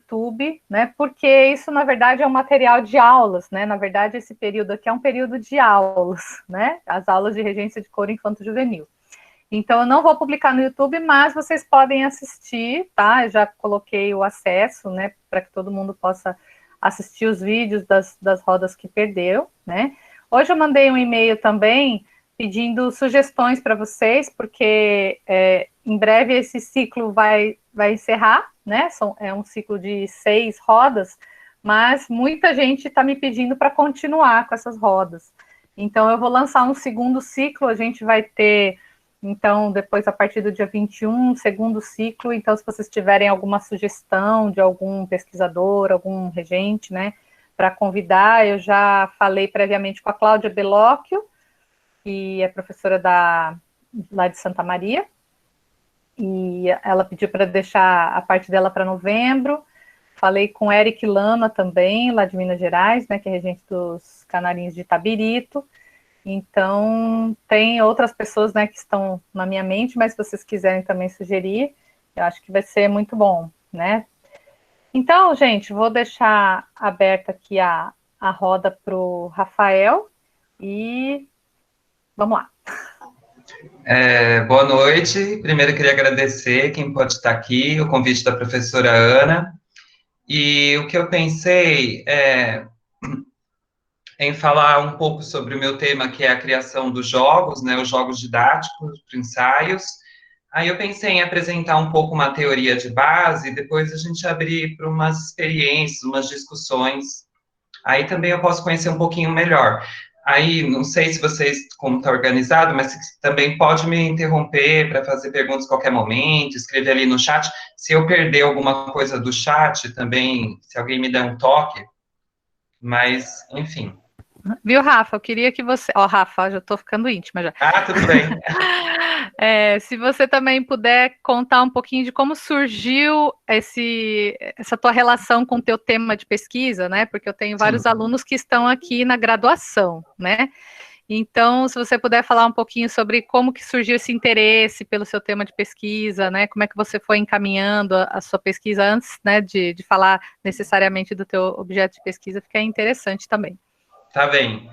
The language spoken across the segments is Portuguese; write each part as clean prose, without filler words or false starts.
YouTube, né? Porque isso, na verdade, é um material de aulas, né? Na verdade, esse período aqui é um período de aulas, né? As aulas de regência de couro infanto-juvenil. Então, eu não vou publicar no YouTube, mas vocês podem assistir, tá? Eu já coloquei o acesso, né? Para que todo mundo possa assistir os vídeos das rodas que perdeu, né? Hoje eu mandei um e-mail também pedindo sugestões para vocês, porque em breve esse ciclo vai encerrar, né? É um ciclo de 6 rodas, mas muita gente está me pedindo para continuar com essas rodas. Então, eu vou lançar um segundo ciclo, a gente vai ter, então, depois, a partir do dia 21, segundo ciclo. Então, se vocês tiverem alguma sugestão de algum pesquisador, algum regente, né, para convidar, eu já falei previamente com a Cláudia Bellocchio, que é professora lá de Santa Maria, e ela pediu para deixar a parte dela para novembro. Falei com Eric Lana também, lá de Minas Gerais, né, que é regente dos Canarinhos de Itabirito. Então, tem outras pessoas, né, que estão na minha mente, mas se vocês quiserem também sugerir, eu acho que vai ser muito bom, né? Então, gente, vou deixar aberta aqui a roda para o Rafael e vamos lá. Boa noite. Primeiro, eu queria agradecer quem pode estar aqui, o convite da professora Ana. E o que eu pensei em falar um pouco sobre o meu tema, que é a criação dos jogos, né, os jogos didáticos, os ensaios. Aí eu pensei em apresentar um pouco uma teoria de base, e depois a gente abrir para umas experiências, umas discussões. Aí também eu posso conhecer um pouquinho melhor. Aí, não sei se vocês, como está organizado, mas também pode me interromper para fazer perguntas a qualquer momento, escrever ali no chat. Se eu perder alguma coisa do chat, também, se alguém me der um toque. Mas, enfim. Viu, Rafa? Eu queria que você... Rafa, já estou ficando íntima já. Ah, tudo bem. Se você também puder contar um pouquinho de como surgiu essa tua relação com o teu tema de pesquisa, né? Porque eu tenho vários alunos que estão aqui na graduação, né? Então, se você puder falar um pouquinho sobre como que surgiu esse interesse pelo seu tema de pesquisa, né? Como é que você foi encaminhando a sua pesquisa antes, né, de falar necessariamente do teu objeto de pesquisa, fica interessante também. Tá bem.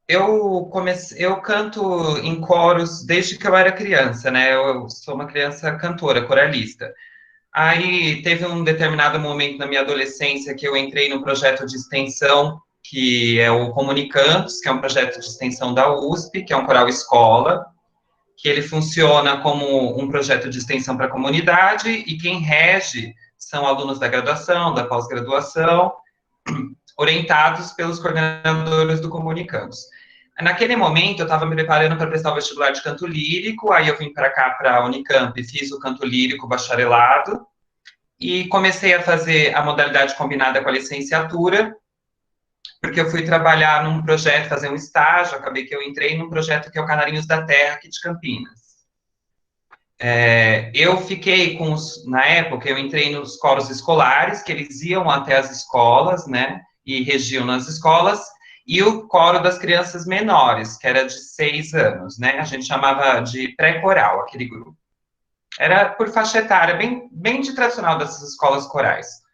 Eu canto em coros desde que eu era criança, né? Eu sou uma criança cantora, coralista. Aí teve um determinado momento na minha adolescência que eu entrei no projeto de extensão, que é o Comunicantos, que é um projeto de extensão da USP, que é um coral escola, que ele funciona como um projeto de extensão para a comunidade, e quem rege são alunos da graduação, da pós-graduação, orientados pelos coordenadores do Comunicantos. Naquele momento, eu estava me preparando para prestar o vestibular de canto lírico, aí eu vim para cá, para a Unicamp, fiz o canto lírico bacharelado, e comecei a fazer a modalidade combinada com a licenciatura, porque eu fui trabalhar num projeto, fazer um estágio, acabei que eu entrei num projeto que é o Canarinhos da Terra, aqui de Campinas. Eu fiquei na época, eu entrei nos coros escolares, que eles iam até as escolas, né, e regiam nas escolas, e o coro das crianças menores, que era de 6 anos, né, a gente chamava de pré-coral, aquele grupo. Era por faixa etária, bem de tradicional dessas escolas corais.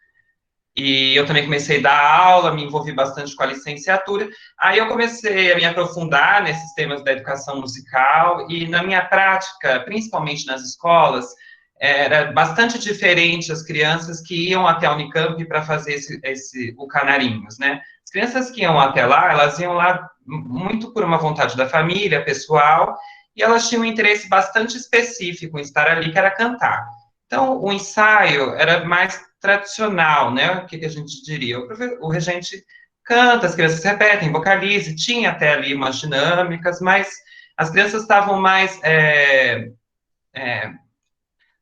E eu também comecei a dar aula, me envolvi bastante com a licenciatura. Aí eu comecei a me aprofundar nesses temas da educação musical, e na minha prática, principalmente nas escolas, era bastante diferente as crianças que iam até a Unicamp para fazer o Canarinhos, né? As crianças que iam até lá, elas iam lá muito por uma vontade da família, pessoal, e elas tinham um interesse bastante específico em estar ali, que era cantar. Então, o ensaio era mais tradicional, né? O que a gente diria? O regente canta, as crianças repetem, vocalizam, tinha até ali umas dinâmicas, mas as crianças estavam mais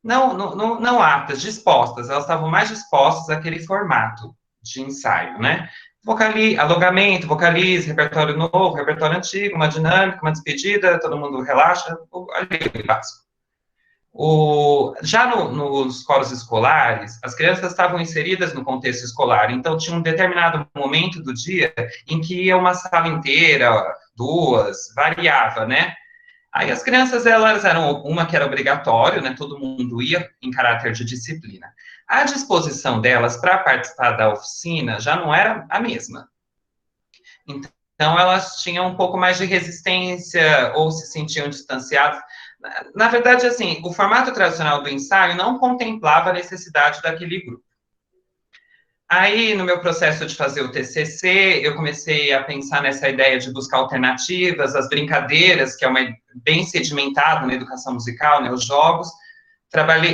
não aptas, dispostas, elas estavam mais dispostas àquele formato de ensaio, né? Alongamento, vocalize, repertório novo, repertório antigo, uma dinâmica, uma despedida, todo mundo relaxa, ali, básico. Já nos coros escolares, as crianças estavam inseridas no contexto escolar, então tinha um determinado momento do dia em que ia uma sala inteira, 2, variava, né? Aí as crianças, elas eram uma que era obrigatório, né, todo mundo ia em caráter de disciplina. A disposição delas para participar da oficina já não era a mesma. Então, elas tinham um pouco mais de resistência ou se sentiam distanciadas. Na verdade, assim, o formato tradicional do ensaio não contemplava a necessidade daquele grupo. Aí, no meu processo de fazer o TCC, eu comecei a pensar nessa ideia de buscar alternativas, as brincadeiras, que é uma bem sedimentado na educação musical, né, os jogos.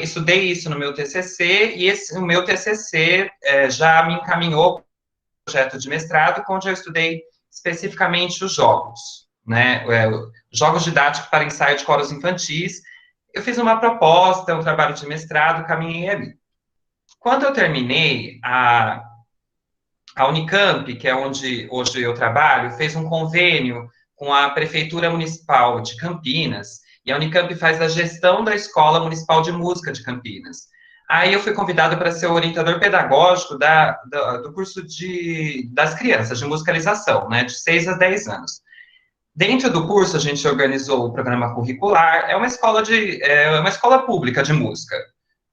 Estudei isso no meu TCC, e o meu TCC já me encaminhou para o projeto de mestrado, onde eu estudei especificamente os jogos, né, jogos didáticos para ensaio de coros infantis. Eu fiz uma proposta, um trabalho de mestrado, caminhei ali. Quando eu terminei, a Unicamp, que é onde hoje eu trabalho, fez um convênio com a Prefeitura Municipal de Campinas, e a Unicamp faz a gestão da Escola Municipal de Música de Campinas. Aí eu fui convidado para ser o orientador pedagógico do curso das crianças, de musicalização, né, de 6 a 10 anos. Dentro do curso, a gente organizou o programa curricular, é uma escola pública de música.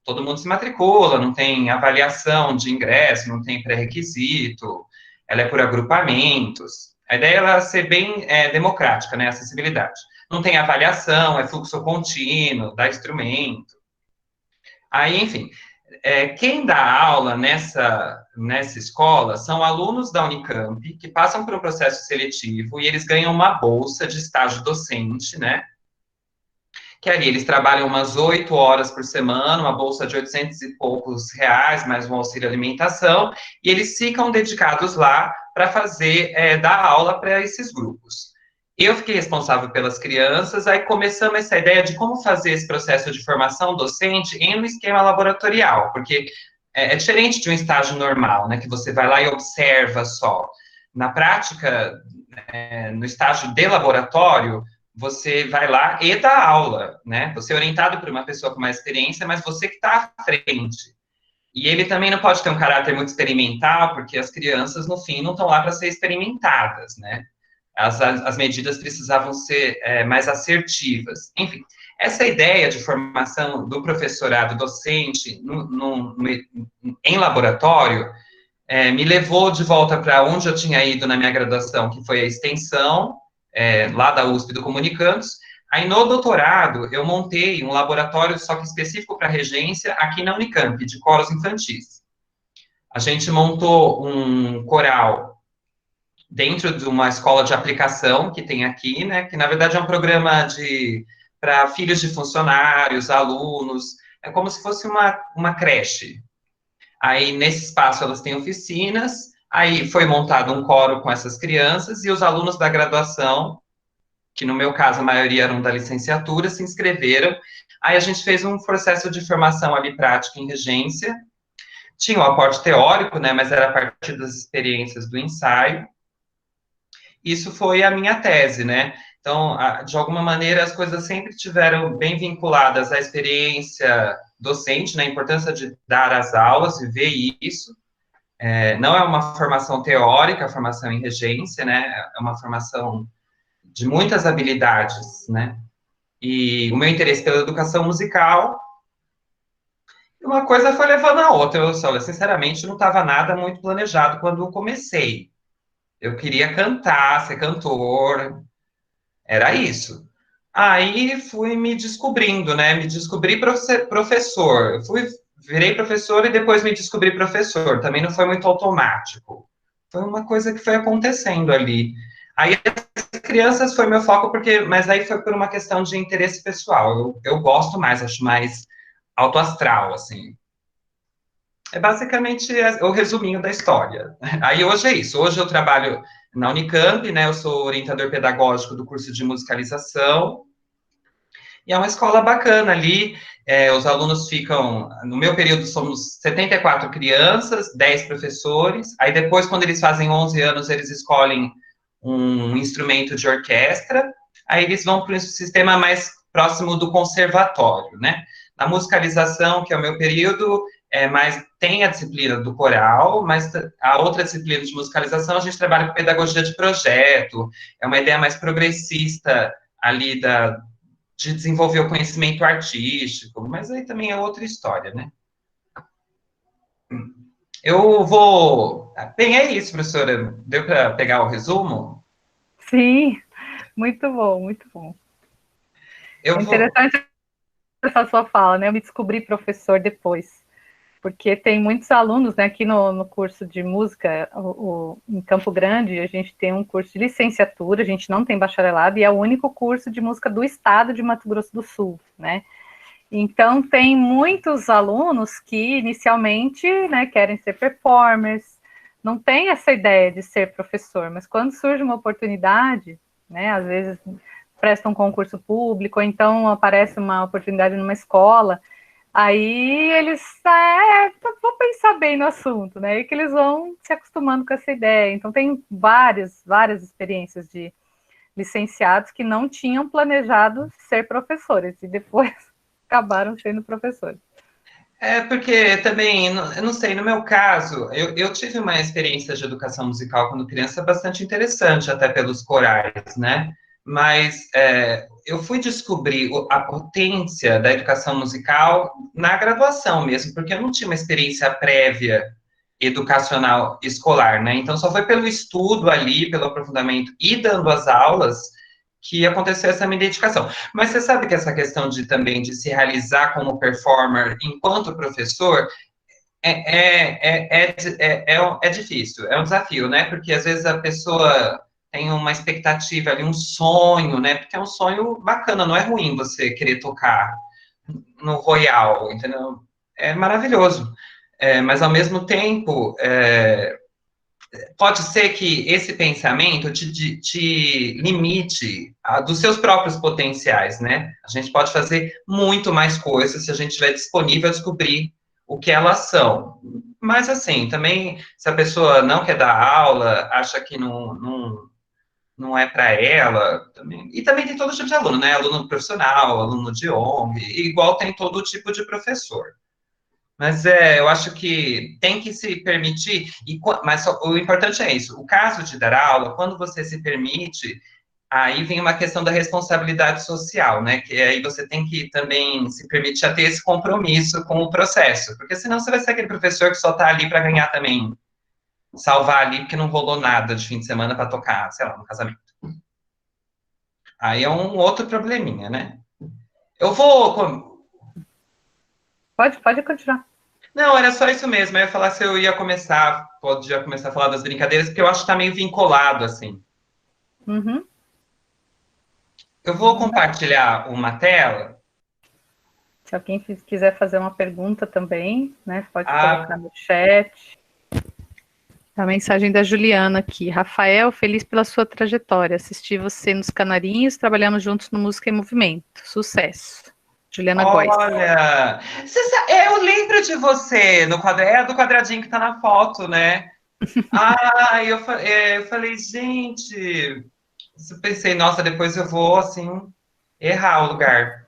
Todo mundo se matricula, não tem avaliação de ingresso, não tem pré-requisito, ela é por agrupamentos. A ideia é ela ser bem democrática, né, acessibilidade. Não tem avaliação, é fluxo contínuo, dá instrumento. Aí, enfim, quem dá aula nessa escola são alunos da Unicamp que passam por um processo seletivo e eles ganham uma bolsa de estágio docente, né, que ali eles trabalham umas 8 horas por semana, uma bolsa de 800 e poucos reais, mais um auxílio alimentação, e eles ficam dedicados lá para dar aula para esses grupos. Eu fiquei responsável pelas crianças, aí começamos essa ideia de como fazer esse processo de formação docente em um esquema laboratorial, porque é diferente de um estágio normal, né, que você vai lá e observa só. Na prática, no estágio de laboratório, você vai lá e dá aula, né? Você é orientado por uma pessoa com mais experiência, mas você que está à frente. E ele também não pode ter um caráter muito experimental, porque as crianças, no fim, não estão lá para ser experimentadas, né? As medidas precisavam ser mais assertivas. Enfim, essa ideia de formação do professorado docente em laboratório me levou de volta para onde eu tinha ido na minha graduação, que foi a extensão, lá da USP do Comunicantos. Aí, no doutorado, eu montei um laboratório, só que específico para regência, aqui na Unicamp, de coros infantis. A gente montou um coral dentro de uma escola de aplicação que tem aqui, né, que na verdade é um programa para filhos de funcionários, alunos, é como se fosse uma creche. Aí, nesse espaço, elas têm oficinas, aí foi montado um coro com essas crianças, e os alunos da graduação, que no meu caso a maioria eram da licenciatura, se inscreveram. Aí a gente fez um processo de formação ali prática em regência, tinha um aporte teórico, né, mas era a partir das experiências do ensaio. Isso foi a minha tese, né? Então, de alguma maneira, as coisas sempre tiveram bem vinculadas à experiência docente, na importância de dar as aulas, viver isso. Não é uma formação teórica, a formação em regência, né? É uma formação de muitas habilidades, né? E o meu interesse pela educação musical, uma coisa foi levando a outra. Eu, sinceramente, não estava nada muito planejado quando eu comecei. Eu queria cantar, ser cantor, era isso. Aí fui me descobrindo, né? Me descobri professor. Virei professor e depois me descobri professor. Também não foi muito automático. Foi uma coisa que foi acontecendo ali. Aí as crianças foi meu foco, mas aí foi por uma questão de interesse pessoal. Eu gosto mais, acho mais autoastral, assim. É basicamente o resuminho da história. Aí hoje é isso. Hoje eu trabalho na Unicamp, né? Eu sou orientador pedagógico do curso de musicalização. E é uma escola bacana ali. Os alunos ficam. No meu período, somos 74 crianças, 10 professores. Aí depois, quando eles fazem 11 anos, eles escolhem um instrumento de orquestra. Aí eles vão para um sistema mais próximo do conservatório, né? Na musicalização, que é o meu período, mas tem a disciplina do coral, mas a outra disciplina de musicalização, a gente trabalha com pedagogia de projeto, é uma ideia mais progressista ali de desenvolver o conhecimento artístico, mas aí também é outra história, né? Eu vou. Bem, é isso, professora. Deu para pegar o resumo? Sim, muito bom, muito bom. Eu É vou. interessante essa sua fala, né? Eu me descobri professor depois, porque tem muitos alunos, né? Aqui no curso de música, em Campo Grande, a gente tem um curso de licenciatura, a gente não tem bacharelado, e é o único curso de música do estado de Mato Grosso do Sul, né? Então, tem muitos alunos que inicialmente, né, querem ser performers, não tem essa ideia de ser professor, mas quando surge uma oportunidade, né, às vezes presta um concurso público, ou então aparece uma oportunidade numa escola, aí eles, vou pensar bem no assunto, né, e que eles vão se acostumando com essa ideia. Então, tem várias experiências de licenciados que não tinham planejado ser professores, e depois acabaram sendo professores. É porque também, eu não sei, no meu caso, eu tive uma experiência de educação musical quando criança bastante interessante, até pelos corais, né? Mas eu fui descobrir a potência da educação musical na graduação mesmo, porque eu não tinha uma experiência prévia educacional escolar, né? Então só foi pelo estudo ali, pelo aprofundamento e dando as aulas que aconteceu essa minha dedicação. Mas você sabe que essa questão de também de se realizar como performer enquanto professor é difícil, é um desafio, né? Porque às vezes a pessoa tem uma expectativa ali, um sonho, né? Porque é um sonho bacana, não é ruim você querer tocar no Royal, entendeu? É maravilhoso. Mas ao mesmo tempo, pode ser que esse pensamento te limite dos seus próprios potenciais, né? A gente pode fazer muito mais coisas se a gente estiver disponível a descobrir o que elas são. Mas, assim, também, se a pessoa não quer dar aula, acha que não é para ela, também, e também tem todo tipo de aluno, né? Aluno profissional, aluno de ONG, igual tem todo tipo de professor. Mas eu acho que tem que se permitir, mas o importante é isso, o caso de dar aula, quando você se permite, aí vem uma questão da responsabilidade social, né, que aí você tem que também se permitir a ter esse compromisso com o processo, porque senão você vai ser aquele professor que só está ali para ganhar também, salvar ali, porque não rolou nada de fim de semana para tocar, sei lá, no casamento. Aí é um outro probleminha, né? Eu vou. Pode continuar. Não, era só isso mesmo. Eu ia falar se eu ia começar, podia começar a falar das brincadeiras, porque eu acho que tá meio vinculado, assim. Uhum. Eu vou compartilhar uma tela. Se alguém quiser fazer uma pergunta também, né, pode colocar Ah, no chat. A mensagem da Juliana aqui. Rafael, feliz pela sua trajetória. Assisti você nos Canarinhos, trabalhamos juntos no Música em Movimento. Sucesso. Juliana Góes. olha, eu lembro de você no quadro, é do quadradinho que tá na foto, né? Ah, eu falei, gente, eu pensei, nossa, depois eu vou, assim, errar o lugar.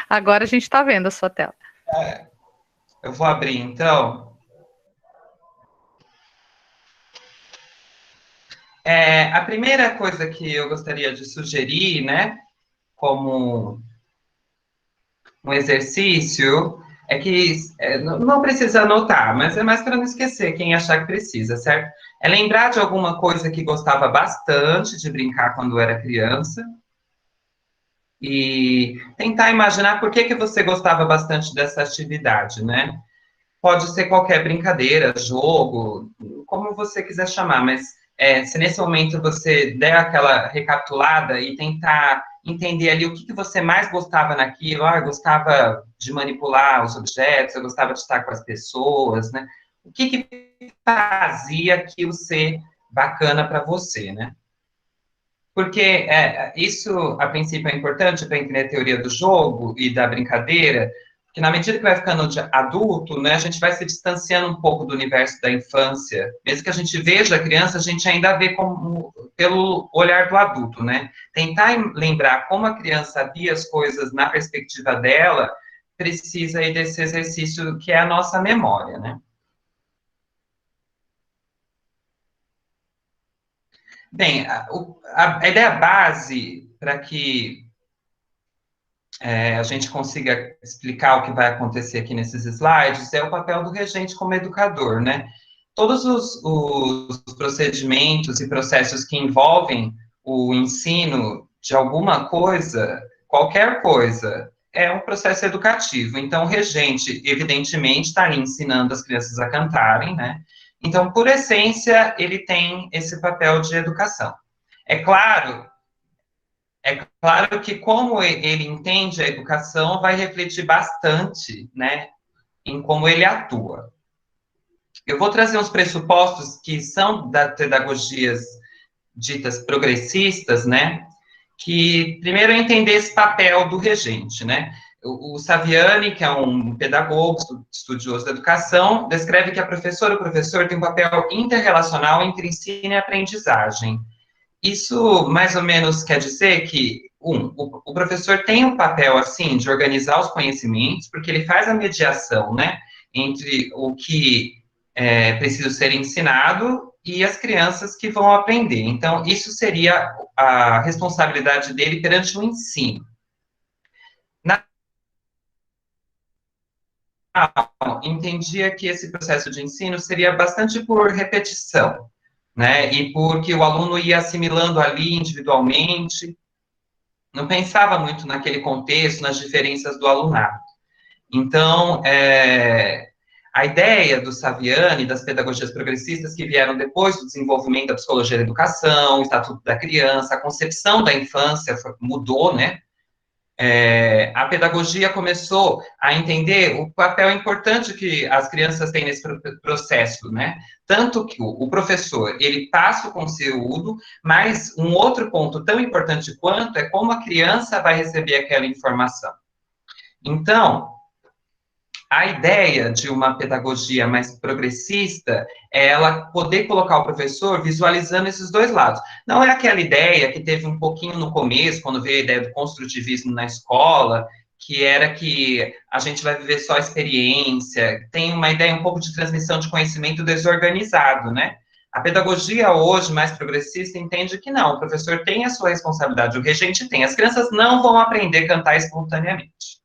Agora a gente está vendo a sua tela. Eu vou abrir, então. A primeira coisa que eu gostaria de sugerir, né, como um exercício, é que não precisa anotar, mas é mais para não esquecer quem achar que precisa, certo? É lembrar de alguma coisa que gostava bastante de brincar quando era criança e tentar imaginar por que que você gostava bastante dessa atividade, né? Pode ser qualquer brincadeira, jogo, como você quiser chamar, mas se nesse momento você der aquela recapitulada e tentar entender ali o que, que você mais gostava naquilo, eu gostava de manipular os objetos, eu gostava de estar com as pessoas, né? O que, que fazia aquilo ser bacana para você, né? Porque isso, a princípio, é importante para entender a teoria do jogo e da brincadeira, porque na medida que vai ficando adulto, né, a gente vai se distanciando um pouco do universo da infância. Mesmo que a gente veja a criança, a gente ainda vê como, pelo olhar do adulto, né? Tentar lembrar como a criança via as coisas na perspectiva dela, precisa aí desse exercício que é a nossa memória, né? Bem, a ideia base para que a gente consiga explicar o que vai acontecer aqui nesses slides, é o papel do regente como educador, né? Todos os procedimentos e processos que envolvem o ensino de alguma coisa, qualquer coisa, é um processo educativo. Então, o regente, evidentemente, está ali ensinando as crianças a cantarem, né? Então, por essência, ele tem esse papel de educação. É claro que como ele entende a educação, vai refletir bastante, né, em como ele atua. Eu vou trazer uns pressupostos que são das pedagogias ditas progressistas, né, que primeiro é entender esse papel do regente, né. O Saviani, que é um pedagogo, estudioso da educação, descreve que a professora ou o professor tem um papel interrelacional entre ensino e aprendizagem. Isso mais ou menos quer dizer que, o professor tem um papel, assim, de organizar os conhecimentos, porque ele faz a mediação, né, entre o que precisa ser ensinado e as crianças que vão aprender. Então, isso seria a responsabilidade dele perante o ensino. Entendia que esse processo de ensino seria bastante por repetição, né, e porque o aluno ia assimilando ali individualmente, não pensava muito naquele contexto, nas diferenças do alunado. Então, a ideia do Saviani, das pedagogias progressistas que vieram depois do desenvolvimento da psicologia da educação, o Estatuto da Criança, a concepção da infância mudou, né? A pedagogia começou a entender o papel importante que as crianças têm nesse processo, né? Tanto que o professor, ele passa o conteúdo, mas um outro ponto tão importante quanto é como a criança vai receber aquela informação. Então, a ideia de uma pedagogia mais progressista é ela poder colocar o professor visualizando esses dois lados. Não é aquela ideia que teve um pouquinho no começo, quando veio a ideia do construtivismo na escola, que era que a gente vai viver só a experiência, tem uma ideia um pouco de transmissão de conhecimento desorganizado, né? A pedagogia hoje, mais progressista, entende que não, o professor tem a sua responsabilidade, o regente tem. As crianças não vão aprender a cantar espontaneamente.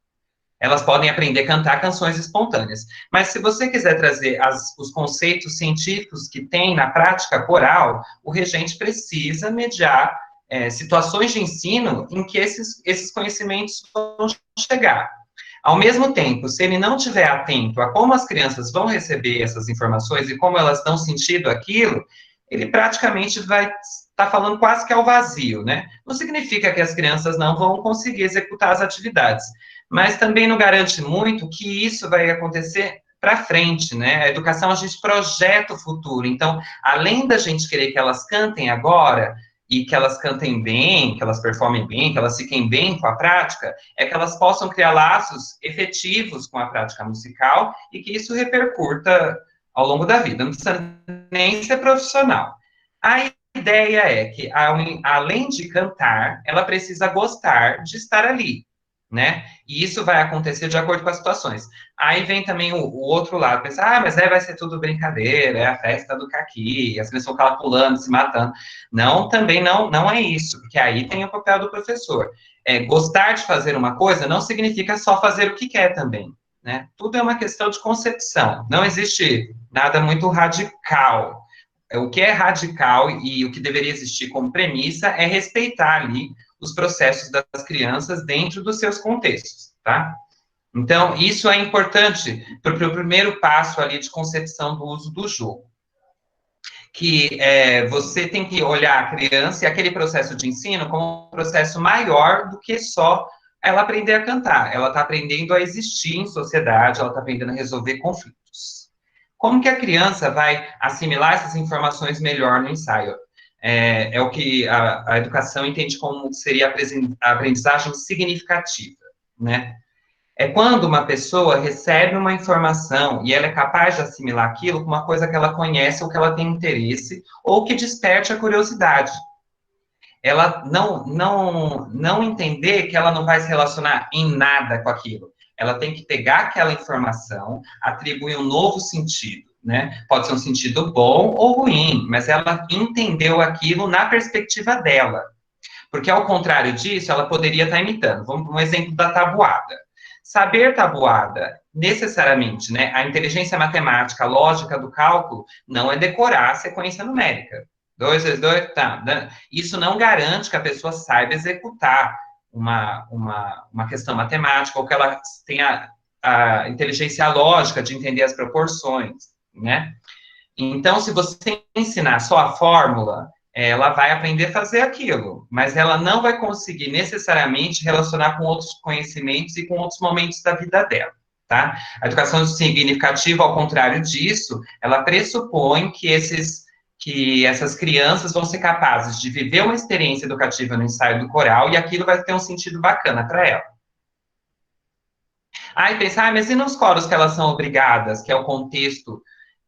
Elas podem aprender a cantar canções espontâneas. Mas se você quiser trazer os conceitos científicos que tem na prática coral, o regente precisa mediar situações de ensino em que esses conhecimentos vão chegar. Ao mesmo tempo, se ele não estiver atento a como as crianças vão receber essas informações e como elas dão sentido àquilo, ele praticamente vai estar falando quase que ao vazio, né? Não significa que as crianças não vão conseguir executar as atividades, mas também não garante muito que isso vai acontecer para frente, né? A educação a gente projeta o futuro. Então, além da gente querer que elas cantem agora e que elas cantem bem, que elas performem bem, que elas fiquem bem com a prática, é que elas possam criar laços efetivos com a prática musical e que isso repercuta ao longo da vida. Não precisa nem ser profissional. A ideia é que, além de cantar, ela precisa gostar de estar ali, né? E isso vai acontecer de acordo com as situações. Aí vem também o outro lado, pensar, mas aí vai ser tudo brincadeira, é a festa do caqui, as pessoas vão ficar pulando, se matando. Não, também não é isso, porque aí tem o papel do professor. Gostar de fazer uma coisa não significa só fazer o que quer também, né? Tudo é uma questão de concepção, não existe nada muito radical. O que é radical e o que deveria existir como premissa é respeitar ali os processos das crianças dentro dos seus contextos, tá? Então, isso é importante para o primeiro passo ali de concepção do uso do jogo. Que você tem que olhar a criança e aquele processo de ensino como um processo maior do que só ela aprender a cantar. Ela está aprendendo a existir em sociedade, ela está aprendendo a resolver conflitos. Como que a criança vai assimilar essas informações melhor no ensaio? É o que a educação entende como seria a aprendizagem significativa, né? É quando uma pessoa recebe uma informação e ela é capaz de assimilar aquilo com uma coisa que ela conhece ou que ela tem interesse ou que desperte a curiosidade. Ela não entender que ela não vai se relacionar em nada com aquilo. Ela tem que pegar aquela informação, atribuir um novo sentido, né? Pode ser um sentido bom ou ruim, mas ela entendeu aquilo na perspectiva dela. Porque, ao contrário disso, ela poderia estar imitando. Vamos para um exemplo da tabuada. Saber tabuada, necessariamente, né? A inteligência matemática, a lógica do cálculo, não é decorar a sequência numérica. 2 vezes 2, tá. Isso não garante que a pessoa saiba executar uma questão matemática, ou que ela tenha a inteligência lógica de entender as proporções, né? Então, se você ensinar só a fórmula, ela vai aprender a fazer aquilo, mas ela não vai conseguir necessariamente relacionar com outros conhecimentos e com outros momentos da vida dela, tá? A educação significativa, ao contrário disso, ela pressupõe que essas crianças vão ser capazes de viver uma experiência educativa no ensaio do coral e aquilo vai ter um sentido bacana para ela. Aí pensa, mas e nos coros que elas são obrigadas, que é o contexto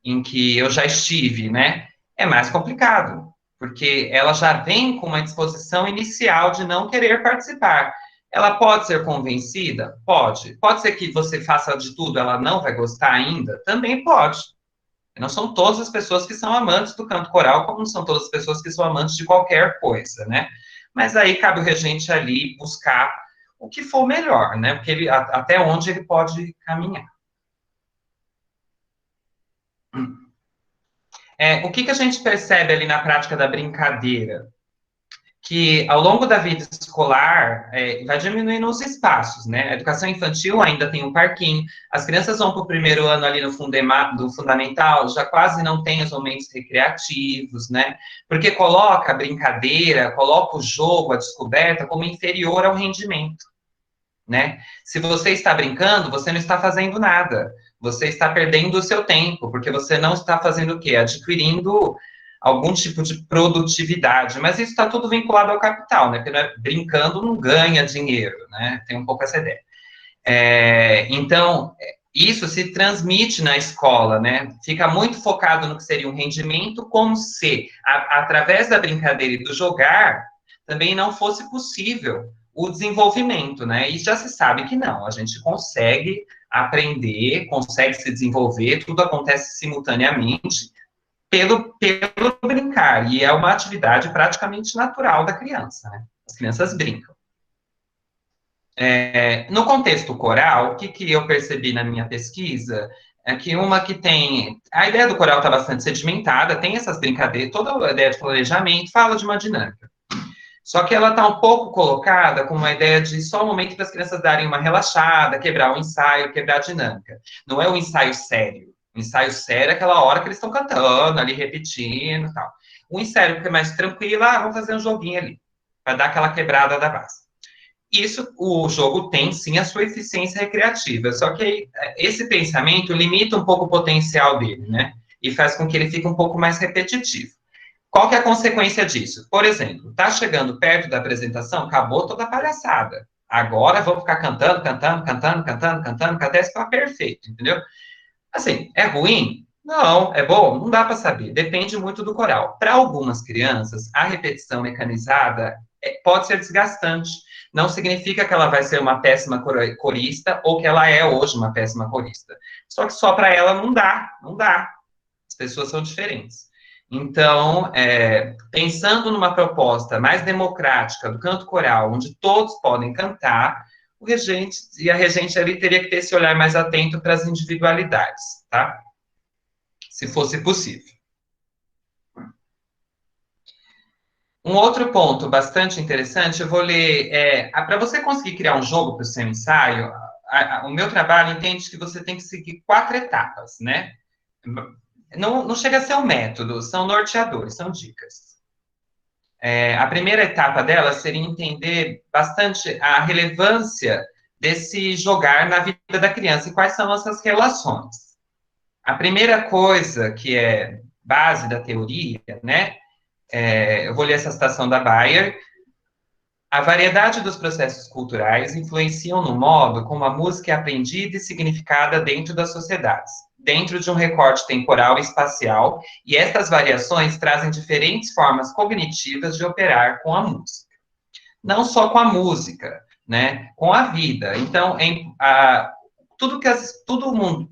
em que eu já estive, né? É mais complicado, porque ela já vem com uma disposição inicial de não querer participar. Ela pode ser convencida? Pode. Pode ser que você faça de tudo, ela não vai gostar ainda? Também pode. Não são todas as pessoas que são amantes do canto coral, como não são todas as pessoas que são amantes de qualquer coisa, né? Mas aí cabe o regente ali buscar o que for melhor, né? Porque até onde ele pode caminhar. O que a gente percebe ali na prática da brincadeira? Que ao longo da vida escolar vai diminuindo os espaços, né? A educação infantil ainda tem um parquinho, as crianças vão para o primeiro ano ali do fundamental, já quase não tem os momentos recreativos, né? Porque coloca a brincadeira, coloca o jogo, a descoberta como inferior ao rendimento, né? Se você está brincando, você não está fazendo nada, você está perdendo o seu tempo, porque você não está fazendo o quê? Adquirindo algum tipo de produtividade, mas isso está tudo vinculado ao capital, né? Porque brincando não ganha dinheiro, né? Tem um pouco essa ideia. Então, isso se transmite na escola, né? Fica muito focado no que seria um rendimento, como se, através da brincadeira e do jogar, também não fosse possível o desenvolvimento, né? E já se sabe que não, a gente consegue aprender, consegue se desenvolver, tudo acontece simultaneamente, pelo brincar, e é uma atividade praticamente natural da criança, né? As crianças brincam. No contexto coral, o que eu percebi na minha pesquisa é que uma que tem... A ideia do coral está bastante sedimentada, tem essas brincadeiras, toda a ideia de planejamento fala de uma dinâmica. Só que ela está um pouco colocada com uma ideia de só um momento para as crianças darem uma relaxada, quebrar o ensaio, quebrar a dinâmica. Não é um ensaio sério. O ensaio sério é aquela hora que eles estão cantando, ali repetindo e tal. O ensaio que é mais tranquilo, vamos fazer um joguinho ali, para dar aquela quebrada da base. Isso, o jogo tem, sim, a sua eficiência recreativa, só que esse pensamento limita um pouco o potencial dele, né? E faz com que ele fique um pouco mais repetitivo. Qual que é a consequência disso? Por exemplo, está chegando perto da apresentação, acabou toda a palhaçada. Agora vou ficar cantando, até ficar perfeito, entendeu? Assim, é ruim? Não. É bom? Não dá para saber. Depende muito do coral. Para algumas crianças, a repetição mecanizada pode ser desgastante. Não significa que ela vai ser uma péssima corista ou que ela é hoje uma péssima corista. Só que só para ela não dá. As pessoas são diferentes. Então, pensando numa proposta mais democrática do canto coral, onde todos podem cantar, o regente e a regente ali teria que ter esse olhar mais atento para as individualidades, tá? Se fosse possível. Um outro ponto bastante interessante, eu vou ler, para você conseguir criar um jogo para o seu ensaio, o meu trabalho entende que você tem que seguir 4 etapas, né? Não chega a ser um método, são norteadores, são dicas. A primeira etapa dela seria entender bastante a relevância desse jogar na vida da criança e quais são essas relações. A primeira coisa que é base da teoria, né? Eu vou ler essa citação da Bayer. A variedade dos processos culturais influenciam no modo como a música é aprendida e significada dentro das sociedades, dentro de um recorte temporal e espacial, e estas variações trazem diferentes formas cognitivas de operar com a música. Não só com a música, né? Com a vida. Então, tudo mundo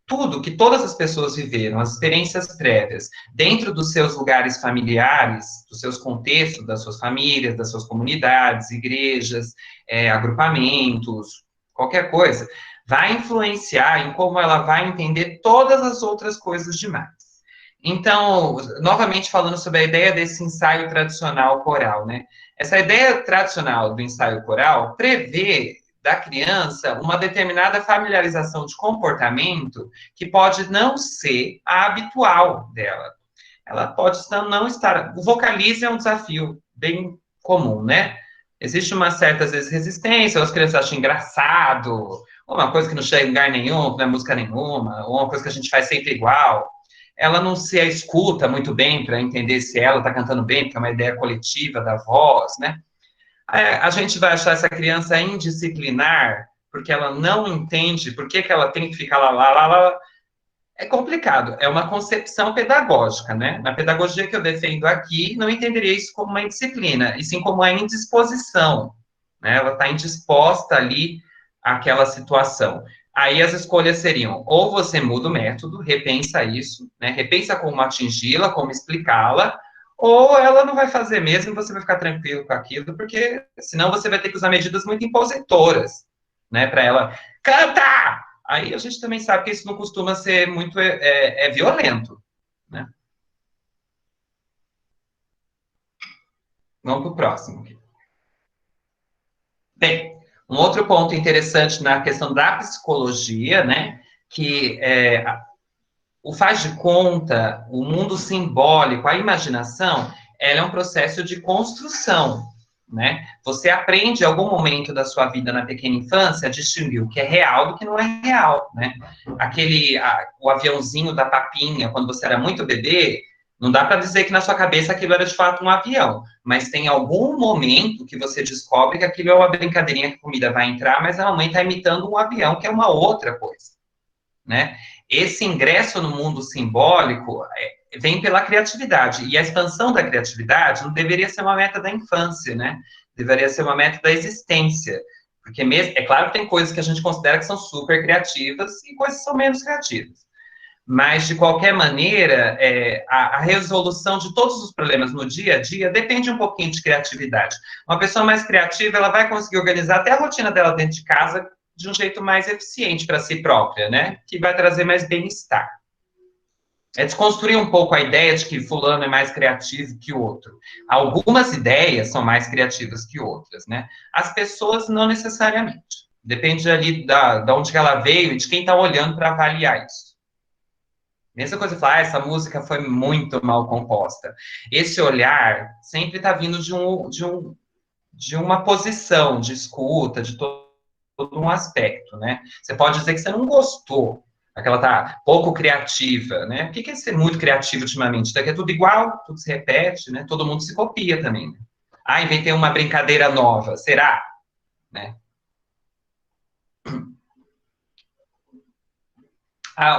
tudo que todas as pessoas viveram, as experiências prévias, dentro dos seus lugares familiares, dos seus contextos, das suas famílias, das suas comunidades, igrejas, agrupamentos, qualquer coisa, vai influenciar em como ela vai entender todas as outras coisas demais. Então, novamente falando sobre a ideia desse ensaio tradicional coral, né? Essa ideia tradicional do ensaio coral prevê da criança uma determinada familiarização de comportamento que pode não ser a habitual dela. Ela pode não estar... O vocalize é um desafio bem comum, né? Existe uma certa, às vezes, resistência, as crianças acham engraçado, ou uma coisa que não chega em lugar nenhum, que não é música nenhuma, ou uma coisa que a gente faz sempre igual. Ela não se escuta muito bem para entender se ela está cantando bem, porque é uma ideia coletiva da voz, né? A gente vai achar essa criança indisciplinar, porque ela não entende por que ela tem que ficar lá. É complicado, é uma concepção pedagógica, né? Na pedagogia que eu defendo aqui, não entenderia isso como uma indisciplina, e sim como uma indisposição, né? Ela está indisposta ali àquela situação. Aí as escolhas seriam, ou você muda o método, repensa isso, né? Repensa como atingi-la, como explicá-la, ou ela não vai fazer mesmo e você vai ficar tranquilo com aquilo, porque senão você vai ter que usar medidas muito impositoras, né? Para ela, canta! Aí a gente também sabe que isso não costuma ser muito violento, né? Vamos para o próximo. Bem, um outro ponto interessante na questão da psicologia, né? Que o faz de conta, o mundo simbólico, a imaginação, ela é um processo de construção, né? Você aprende em algum momento da sua vida na pequena infância a distinguir o que é real do que não é real, né? O aviãozinho da papinha, quando você era muito bebê, não dá para dizer que na sua cabeça aquilo era de fato um avião, mas tem algum momento que você descobre que aquilo é uma brincadeirinha que a comida vai entrar, mas a mamãe está imitando um avião, que é uma outra coisa, né? Esse ingresso no mundo simbólico vem pela criatividade, e a expansão da criatividade não deveria ser uma meta da infância, né? Deveria ser uma meta da existência, porque mesmo, é claro que tem coisas que a gente considera que são super criativas e coisas que são menos criativas, mas de qualquer maneira, a resolução de todos os problemas no dia a dia depende um pouquinho de criatividade. Uma pessoa mais criativa, ela vai conseguir organizar até a rotina dela dentro de casa de um jeito mais eficiente para si própria, né? Que vai trazer mais bem-estar. É desconstruir um pouco a ideia de que fulano é mais criativo que o outro. Algumas ideias são mais criativas que outras, né? As pessoas não necessariamente. Depende ali da onde ela veio e de quem está olhando para avaliar isso. Mesma coisa, falar, essa música foi muito mal composta. Esse olhar sempre está vindo de uma posição de escuta, de todo um aspecto, né? Você pode dizer que você não gostou, que ela tá pouco criativa, né? O que é ser muito criativo ultimamente? Daqui é tudo igual, tudo se repete, né? Todo mundo se copia também. Ah, inventei uma brincadeira nova, será? Né?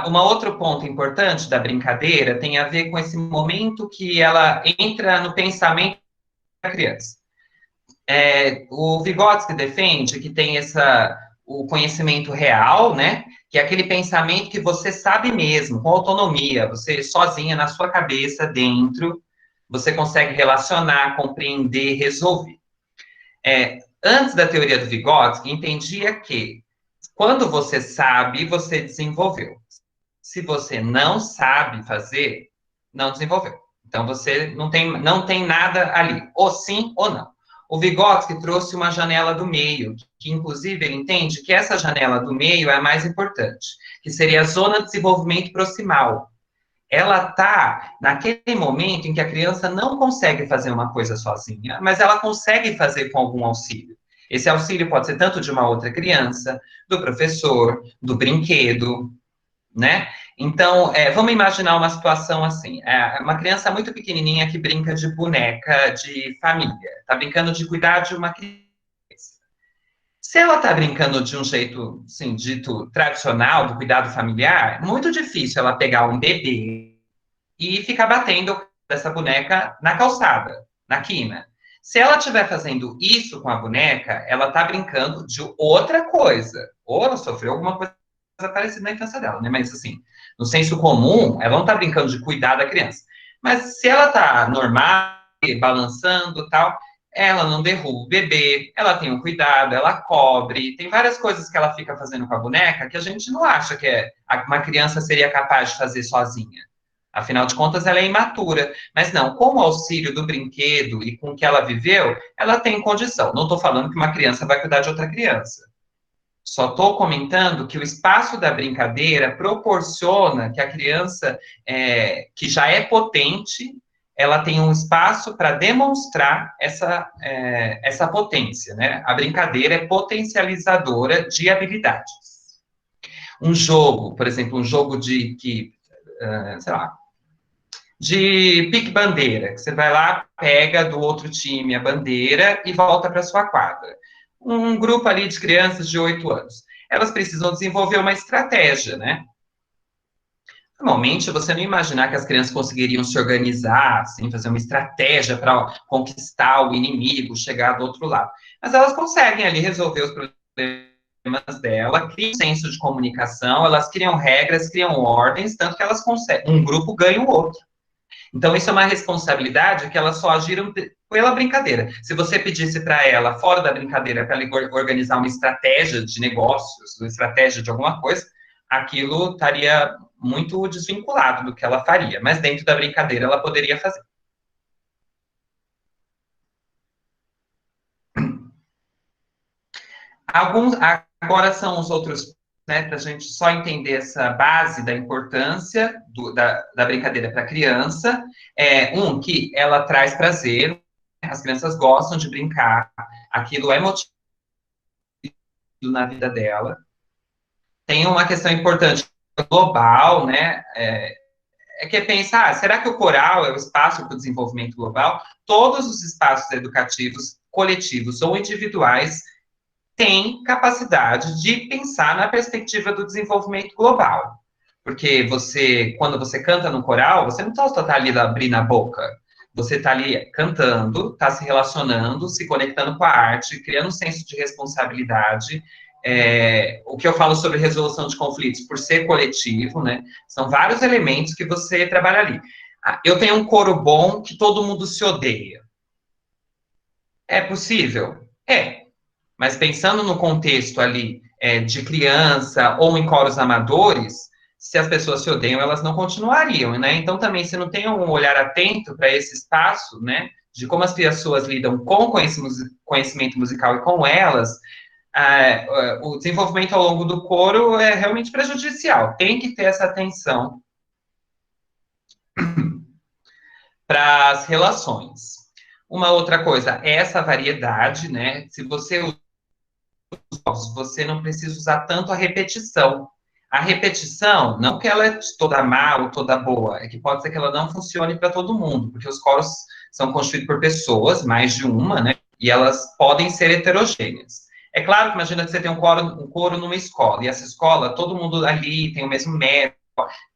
Um outro ponto importante da brincadeira tem a ver com esse momento que ela entra no pensamento da criança. O Vygotsky defende que tem o conhecimento real, né? Que é aquele pensamento que você sabe mesmo, com autonomia, você sozinha na sua cabeça, dentro, você consegue relacionar, compreender, resolver. Antes da teoria do Vygotsky, entendia que quando você sabe, você desenvolveu. Se você não sabe fazer, não desenvolveu. Então, você não tem nada ali, ou sim ou não. O Vygotsky trouxe uma janela do meio, que inclusive ele entende que essa janela do meio é a mais importante, que seria a zona de desenvolvimento proximal. Ela está naquele momento em que a criança não consegue fazer uma coisa sozinha, mas ela consegue fazer com algum auxílio. Esse auxílio pode ser tanto de uma outra criança, do professor, do brinquedo, né? Então, vamos imaginar uma situação assim, uma criança muito pequenininha que brinca de boneca de família, está brincando de cuidar de uma criança. Se ela está brincando de um jeito, assim, dito tradicional, do cuidado familiar, muito difícil ela pegar um bebê e ficar batendo essa boneca na calçada, na quina. Se ela estiver fazendo isso com a boneca, ela está brincando de outra coisa. Ou ela sofreu alguma coisa parecidas na infância dela, né? Mas, assim, no senso comum, ela não tá brincando de cuidar da criança. Mas se ela tá normal, balançando e tal, ela não derruba o bebê, ela tem um cuidado, ela cobre, tem várias coisas que ela fica fazendo com a boneca que a gente não acha que uma criança seria capaz de fazer sozinha. Afinal de contas, ela é imatura. Mas não, com o auxílio do brinquedo e com o que ela viveu, ela tem condição. Não estou falando que uma criança vai cuidar de outra criança. Só estou comentando que o espaço da brincadeira proporciona que a criança, que já é potente, ela tem um espaço para demonstrar essa potência, né? A brincadeira é potencializadora de habilidades. Um jogo, por exemplo, um jogo sei lá, de pique-bandeira, que você vai lá, pega do outro time a bandeira e volta para sua quadra. Um grupo ali de crianças de 8 anos. Elas precisam desenvolver uma estratégia, né? Normalmente, você não imaginar que as crianças conseguiriam se organizar, assim, fazer uma estratégia para conquistar o inimigo, chegar do outro lado. Mas elas conseguem ali resolver os problemas dela, criam um senso de comunicação, elas criam regras, criam ordens, tanto que elas conseguem. Um grupo ganha o outro. Então, isso é uma responsabilidade que elas só agiram pela brincadeira. Se você pedisse para ela, fora da brincadeira, para ela organizar uma estratégia de negócios, uma estratégia de alguma coisa, aquilo estaria muito desvinculado do que ela faria. Mas dentro da brincadeira, ela poderia fazer. Agora são os outros, né, para a gente só entender essa base da importância da brincadeira para a criança. Que ela traz prazer, as crianças gostam de brincar, aquilo é motivo na vida dela. Tem uma questão importante global, né, que é pensar, será que o coral é o espaço para o desenvolvimento global? Todos os espaços educativos, coletivos ou individuais, tem capacidade de pensar na perspectiva do desenvolvimento global. Porque quando você canta no coral, você não está ali abrindo a boca. Você está ali cantando, está se relacionando, se conectando com a arte, criando um senso de responsabilidade. O que eu falo sobre resolução de conflitos, por ser coletivo, né? São vários elementos que você trabalha ali. Eu tenho um coro bom que todo mundo se odeia. É possível? É. Mas pensando no contexto ali de criança ou em coros amadores, se as pessoas se odeiam, elas não continuariam, né? Então, também, se não tem um olhar atento para esse espaço, né, de como as pessoas lidam com o conhecimento musical e com elas, o desenvolvimento ao longo do coro é realmente prejudicial. Tem que ter essa atenção para as relações. Uma outra coisa é essa variedade, né? Se você não precisa usar tanto a repetição. A repetição, não que ela é toda má ou toda boa, é que pode ser que ela não funcione para todo mundo, porque os coros são constituídos por pessoas, mais de uma, né? E elas podem ser heterogêneas. É claro que imagina que você tem um coro numa escola, e essa escola, todo mundo ali tem o mesmo método,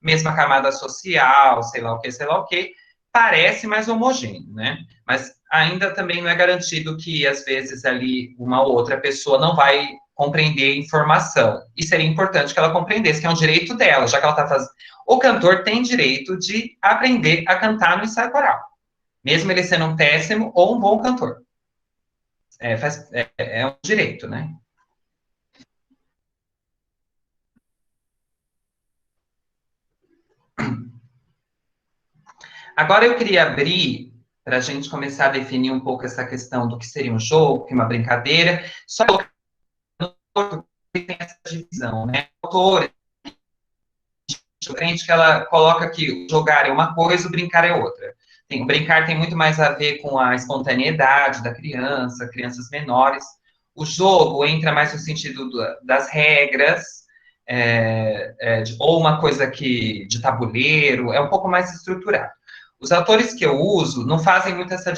mesma camada social, sei lá o que, parece mais homogêneo, né? Mas ainda também não é garantido que, às vezes, ali uma ou outra pessoa não vai compreender informação. E seria importante que ela compreendesse que é um direito dela, já que ela está fazendo. O cantor tem direito de aprender a cantar no ensaio coral, mesmo ele sendo um péssimo ou um bom cantor. É um direito, né? Agora eu queria abrir para a gente começar a definir um pouco essa questão do que seria um jogo, que é uma brincadeira, só que tem essa divisão, né? O autor, que ela coloca que o jogar é uma coisa, o brincar é outra. O brincar tem muito mais a ver com a espontaneidade da criança, crianças menores. O jogo entra mais no sentido das regras, ou uma coisa de tabuleiro, é um pouco mais estruturado. Os autores que eu uso não fazem muito essa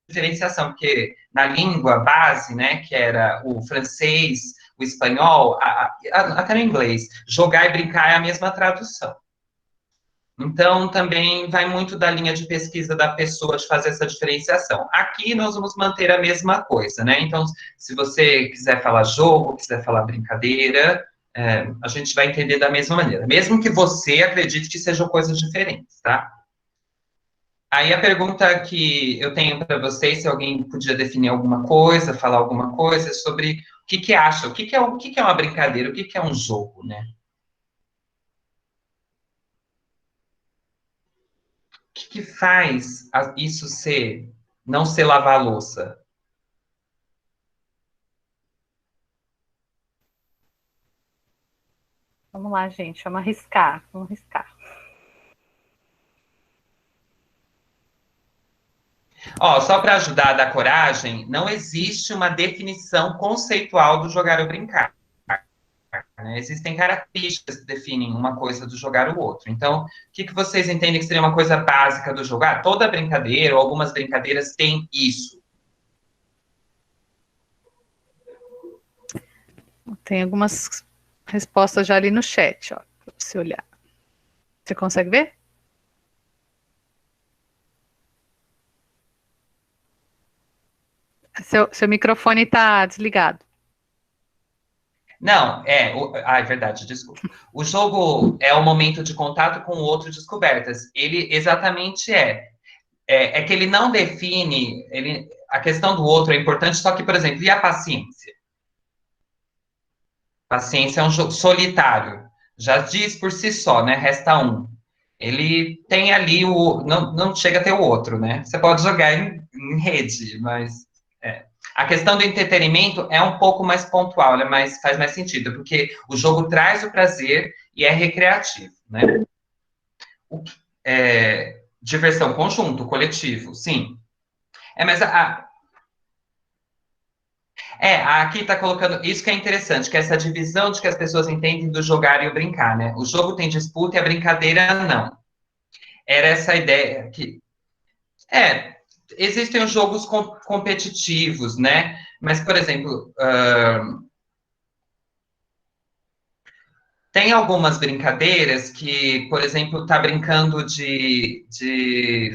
diferenciação, porque na língua base, né, que era o francês, o espanhol, até no inglês, jogar e brincar é a mesma tradução. Então, também vai muito da linha de pesquisa da pessoa de fazer essa diferenciação. Aqui nós vamos manter a mesma coisa, né? Então, se você quiser falar jogo, quiser falar brincadeira, a gente vai entender da mesma maneira, mesmo que você acredite que sejam coisas diferentes, tá? Aí a pergunta que eu tenho para vocês, se alguém podia definir alguma coisa, falar alguma coisa sobre o que acha, o que é uma brincadeira, o que é um jogo, né? O que faz isso ser, não ser lavar a louça? Vamos lá, gente, vamos arriscar, vamos arriscar. Ó, só para ajudar a dar coragem, não existe uma definição conceitual do jogar ou brincar. Né? Existem características que definem uma coisa do jogar o outro. Então, o que vocês entendem que seria uma coisa básica do jogar? Toda brincadeira, ou algumas brincadeiras, têm isso. Tem algumas respostas já ali no chat, ó, para você olhar. Você consegue ver? Seu microfone está desligado. Não, é verdade, desculpa. O jogo é o momento de contato com o outro, descobertas. Ele exatamente é que ele não define, a questão do outro é importante, só que, por exemplo, e a paciência? Paciência é um jogo solitário. Já diz por si só, né? Resta um. Ele tem ali não chega a ter o outro, né? Você pode jogar em rede, mas a questão do entretenimento é um pouco mais pontual, né? Mas faz mais sentido, porque o jogo traz o prazer e é recreativo, né? Diversão conjunto, coletivo, sim. Mas aqui está colocando isso que é interessante, que é essa divisão de que as pessoas entendem do jogar e o brincar, né? O jogo tem disputa e a brincadeira não. Era essa ideia que existem os jogos competitivos, né? Mas, por exemplo, tem algumas brincadeiras que, por exemplo, tá brincando de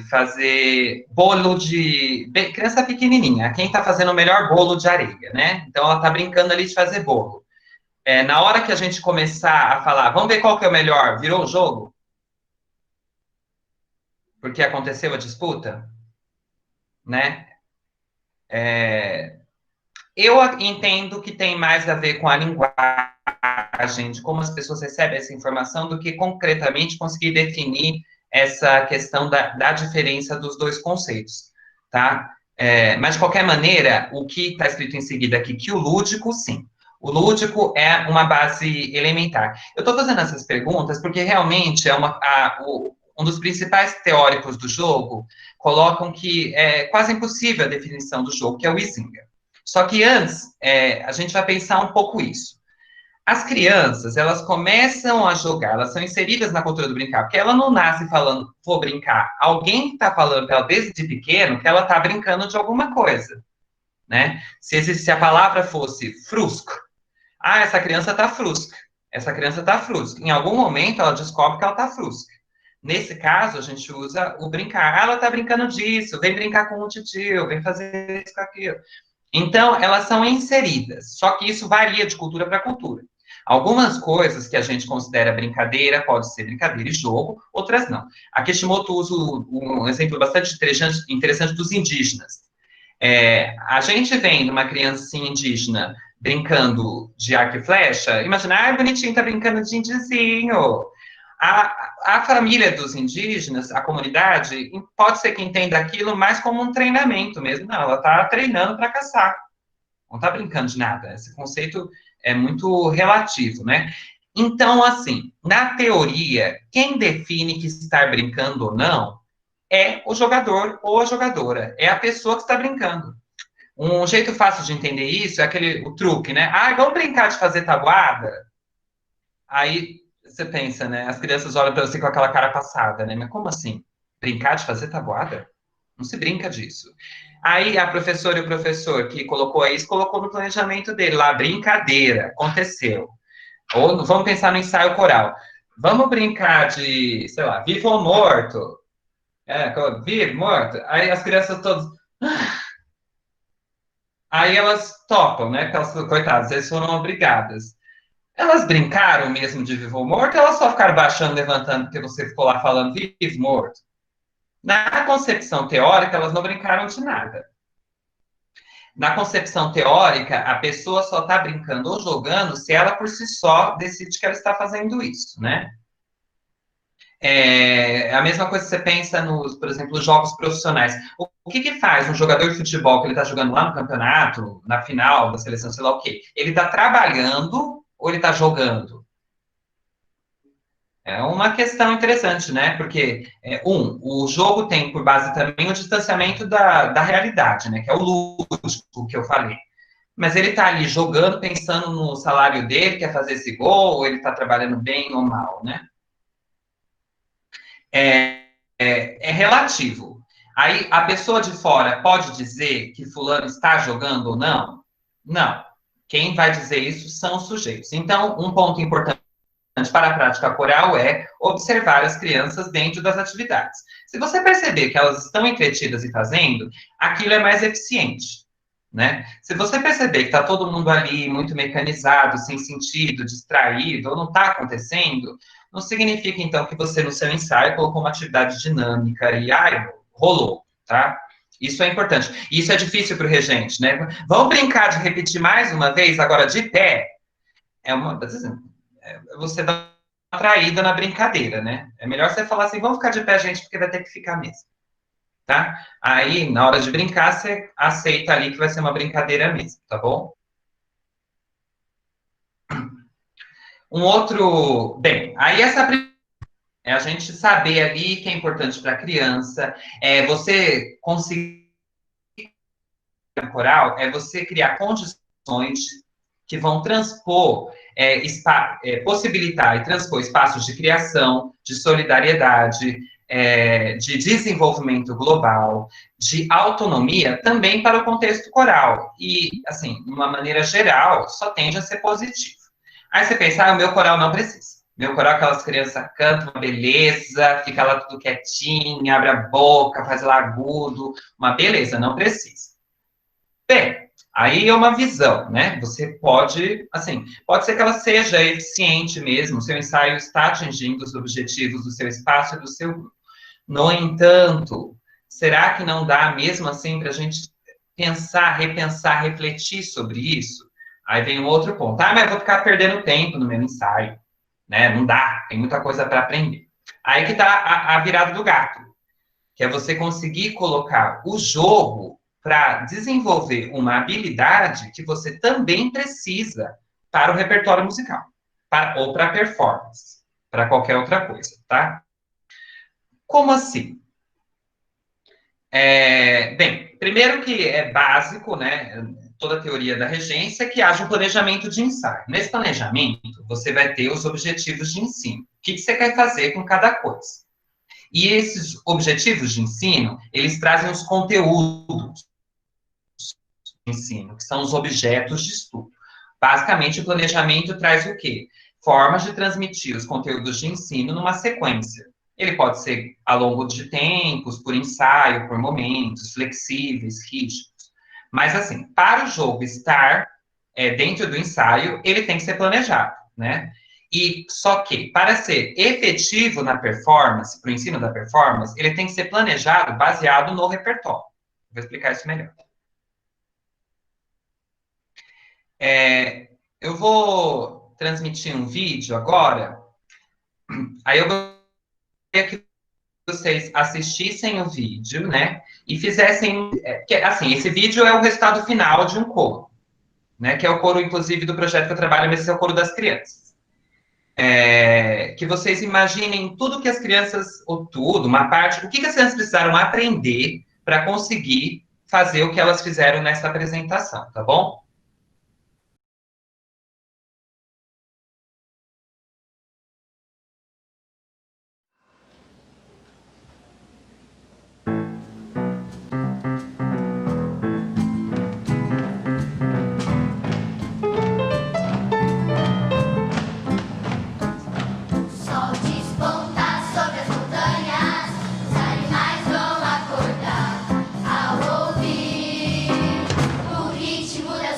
fazer bolo de criança pequenininha. Quem tá fazendo o melhor bolo de areia, né? Então ela tá brincando ali de fazer bolo. Na hora que a gente começar a falar, vamos ver qual que é o melhor, virou o jogo? Porque aconteceu a disputa, né? Eu entendo que tem mais a ver com a linguagem, de como as pessoas recebem essa informação, do que concretamente conseguir definir essa questão da diferença dos dois conceitos, tá? Mas, de qualquer maneira, o que está escrito em seguida aqui, que o lúdico, sim. O lúdico é uma base elementar. Eu estou fazendo essas perguntas porque realmente um dos principais teóricos do jogo colocam que é quase impossível a definição do jogo, que é o Ising. Só que antes, a gente vai pensar um pouco isso. As crianças, elas começam a jogar, elas são inseridas na cultura do brincar, porque ela não nasce falando, vou brincar. Alguém está falando para ela desde pequeno que ela está brincando de alguma coisa, né? Se a palavra fosse frusco, essa criança está frusca, essa criança está frusca. Em algum momento ela descobre que ela está frusca. Nesse caso, a gente usa o brincar. Ela está brincando disso, vem brincar com o tio, vem fazer isso com aquilo. Então, elas são inseridas, só que isso varia de cultura para cultura. Algumas coisas que a gente considera brincadeira, pode ser brincadeira e jogo, outras não. A Kishimoto usa um exemplo bastante interessante dos indígenas. A gente vendo uma criancinha indígena brincando de arco e flecha, imagina, bonitinho, tá brincando de indiozinho. A família dos indígenas, a comunidade, pode ser que entenda aquilo mais como um treinamento mesmo. Não, ela está treinando para caçar. Não está brincando de nada. Esse conceito é muito relativo, né? Então, assim, na teoria, quem define que estar brincando ou não é o jogador ou a jogadora. É a pessoa que está brincando. Um jeito fácil de entender isso é o truque, né? Vamos brincar de fazer tabuada? Aí você pensa, né? As crianças olham para você com aquela cara passada, né? Mas como assim? Brincar de fazer tabuada? Não se brinca disso. Aí a professora e o professor que colocou isso, colocou no planejamento dele lá, brincadeira, aconteceu. Ou vamos pensar no ensaio coral. Vamos brincar de, sei lá, vivo ou morto. Vivo, morto. Aí as crianças todas. Aí elas topam, né? Porque elas, coitadas, eles foram obrigadas. Elas brincaram mesmo de vivo ou morto, ou elas só ficaram baixando, levantando, porque você ficou lá falando vivo, morto? Na concepção teórica, elas não brincaram de nada. Na concepção teórica, a pessoa só está brincando ou jogando se ela por si só decide que ela está fazendo isso, né? É a mesma coisa que você pensa nos, por exemplo, jogos profissionais. O que faz um jogador de futebol que ele está jogando lá no campeonato, na final da seleção, sei lá o quê? Ele está trabalhando ou ele está jogando? É uma questão interessante, né? Porque, o jogo tem por base também o distanciamento da realidade, né? Que é o lúdico que eu falei. Mas ele está ali jogando, pensando no salário dele, quer fazer esse gol, ou ele está trabalhando bem ou mal, né? É relativo. Aí a pessoa de fora pode dizer que fulano está jogando ou não? Não. Quem vai dizer isso são os sujeitos. Então, um ponto importante para a prática coral é observar as crianças dentro das atividades. Se você perceber que elas estão entretidas e fazendo, aquilo é mais eficiente, né? Se você perceber que está todo mundo ali muito mecanizado, sem sentido, distraído, ou não está acontecendo, não significa, então, que você, no seu ensaio, colocou uma atividade dinâmica e, rolou, tá? Isso é importante. Isso é difícil para o regente, né? Vamos brincar de repetir mais uma vez, agora de pé? Você dá uma traída na brincadeira, né? É melhor você falar assim, vamos ficar de pé, gente, porque vai ter que ficar mesmo, tá? Aí, na hora de brincar, você aceita ali que vai ser uma brincadeira mesmo, tá bom? Um outro... Bem, aí essa é a gente saber ali que é importante para a criança, você conseguir coral, é você criar condições que vão transpor, possibilitar e transpor espaços de criação, de solidariedade, de desenvolvimento global, de autonomia, também para o contexto coral. E, assim, de uma maneira geral, só tende a ser positivo. Aí você pensa, o meu coral não precisa. Meu coral, aquelas crianças cantam uma beleza, fica lá tudo quietinho, abre a boca, faz lá agudo, uma beleza, não precisa. Bem, aí é uma visão, né? Você pode, assim, pode ser que ela seja eficiente mesmo, o seu ensaio está atingindo os objetivos do seu espaço e do seu grupo. No entanto, será que não dá mesmo assim para a gente pensar, repensar, refletir sobre isso? Aí vem um outro ponto. Mas eu vou ficar perdendo tempo no meu ensaio, né? Não dá, tem muita coisa para aprender. Aí que está a virada do gato, que é você conseguir colocar o jogo para desenvolver uma habilidade que você também precisa para o repertório musical, ou para performance, para qualquer outra coisa, tá? Como assim? Bem, primeiro que é básico, né? Toda a teoria da regência, que haja um planejamento de ensaio. Nesse planejamento, você vai ter os objetivos de ensino. O que você quer fazer com cada coisa? E esses objetivos de ensino, eles trazem os conteúdos de ensino, que são os objetos de estudo. Basicamente, o planejamento traz o quê? Formas de transmitir os conteúdos de ensino numa sequência. Ele pode ser ao longo de tempos, por ensaio, por momentos, flexíveis, rígidos. Mas, assim, para o jogo estar dentro do ensaio, ele tem que ser planejado, né? E só que, para ser efetivo na performance, para o ensino da performance, ele tem que ser planejado baseado no repertório. Vou explicar isso melhor. Eu vou transmitir um vídeo agora, aí eu gostaria que vocês assistissem o vídeo, né, e fizessem, assim, esse vídeo é o resultado final de um coro, né, que é o coro, inclusive, do projeto que eu trabalho, mas esse é o coro das crianças. Que vocês imaginem tudo que as crianças, ou tudo, uma parte, o que as crianças precisaram aprender para conseguir fazer o que elas fizeram nessa apresentação, tá bom? Sol desponta sobre as montanhas, os animais vão acordar ao ouvir o ritmo da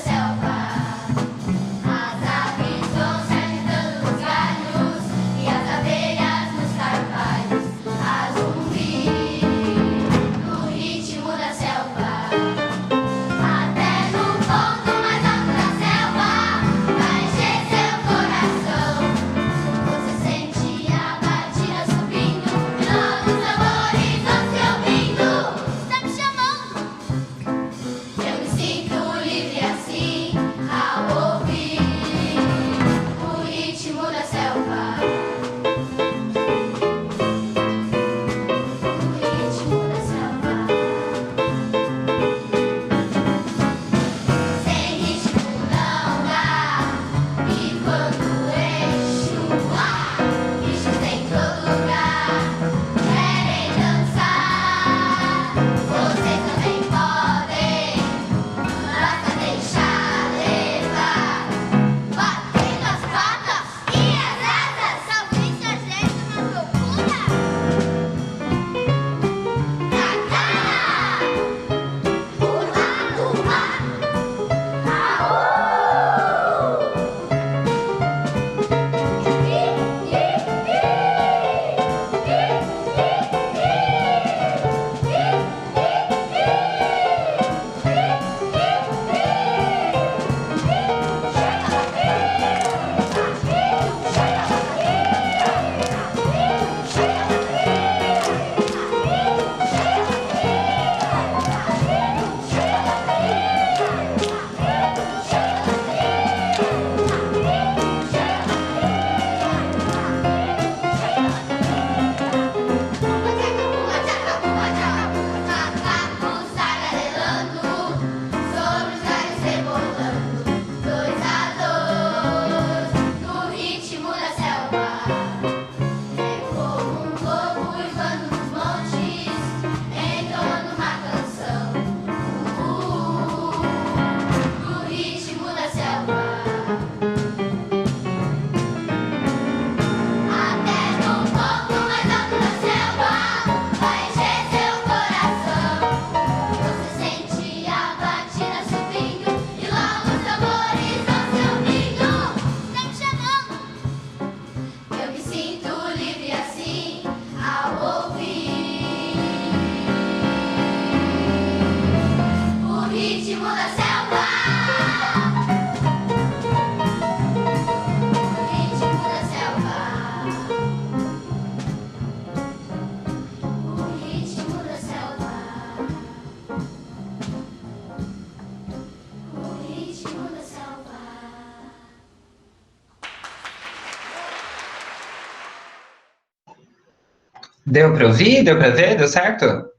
Deu para ouvir? Deu para ver? Deu certo?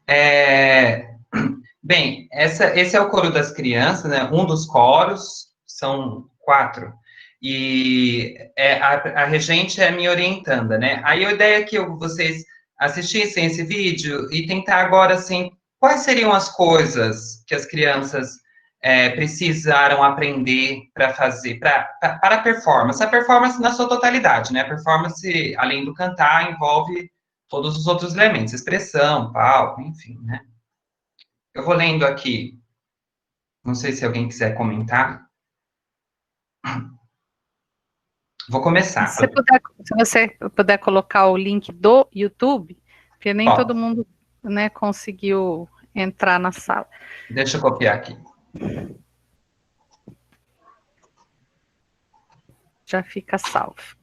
É, bem, esse é o coro das crianças, né? Um dos coros, são 4. E a regente é minha orientanda, né? Aí a ideia é que vocês assistissem esse vídeo e tentar agora, assim, quais seriam as coisas que as crianças precisaram aprender para fazer, para a performance. A performance na sua totalidade, né? A performance, além do cantar, envolve todos os outros elementos, expressão, palco, enfim, né? Eu vou lendo aqui, não sei se alguém quiser comentar. Vou começar. Se você puder colocar o link do YouTube, porque nem todo Ó, mundo, né, conseguiu entrar na sala. deixa eu copiar aqui. Já fica salvo.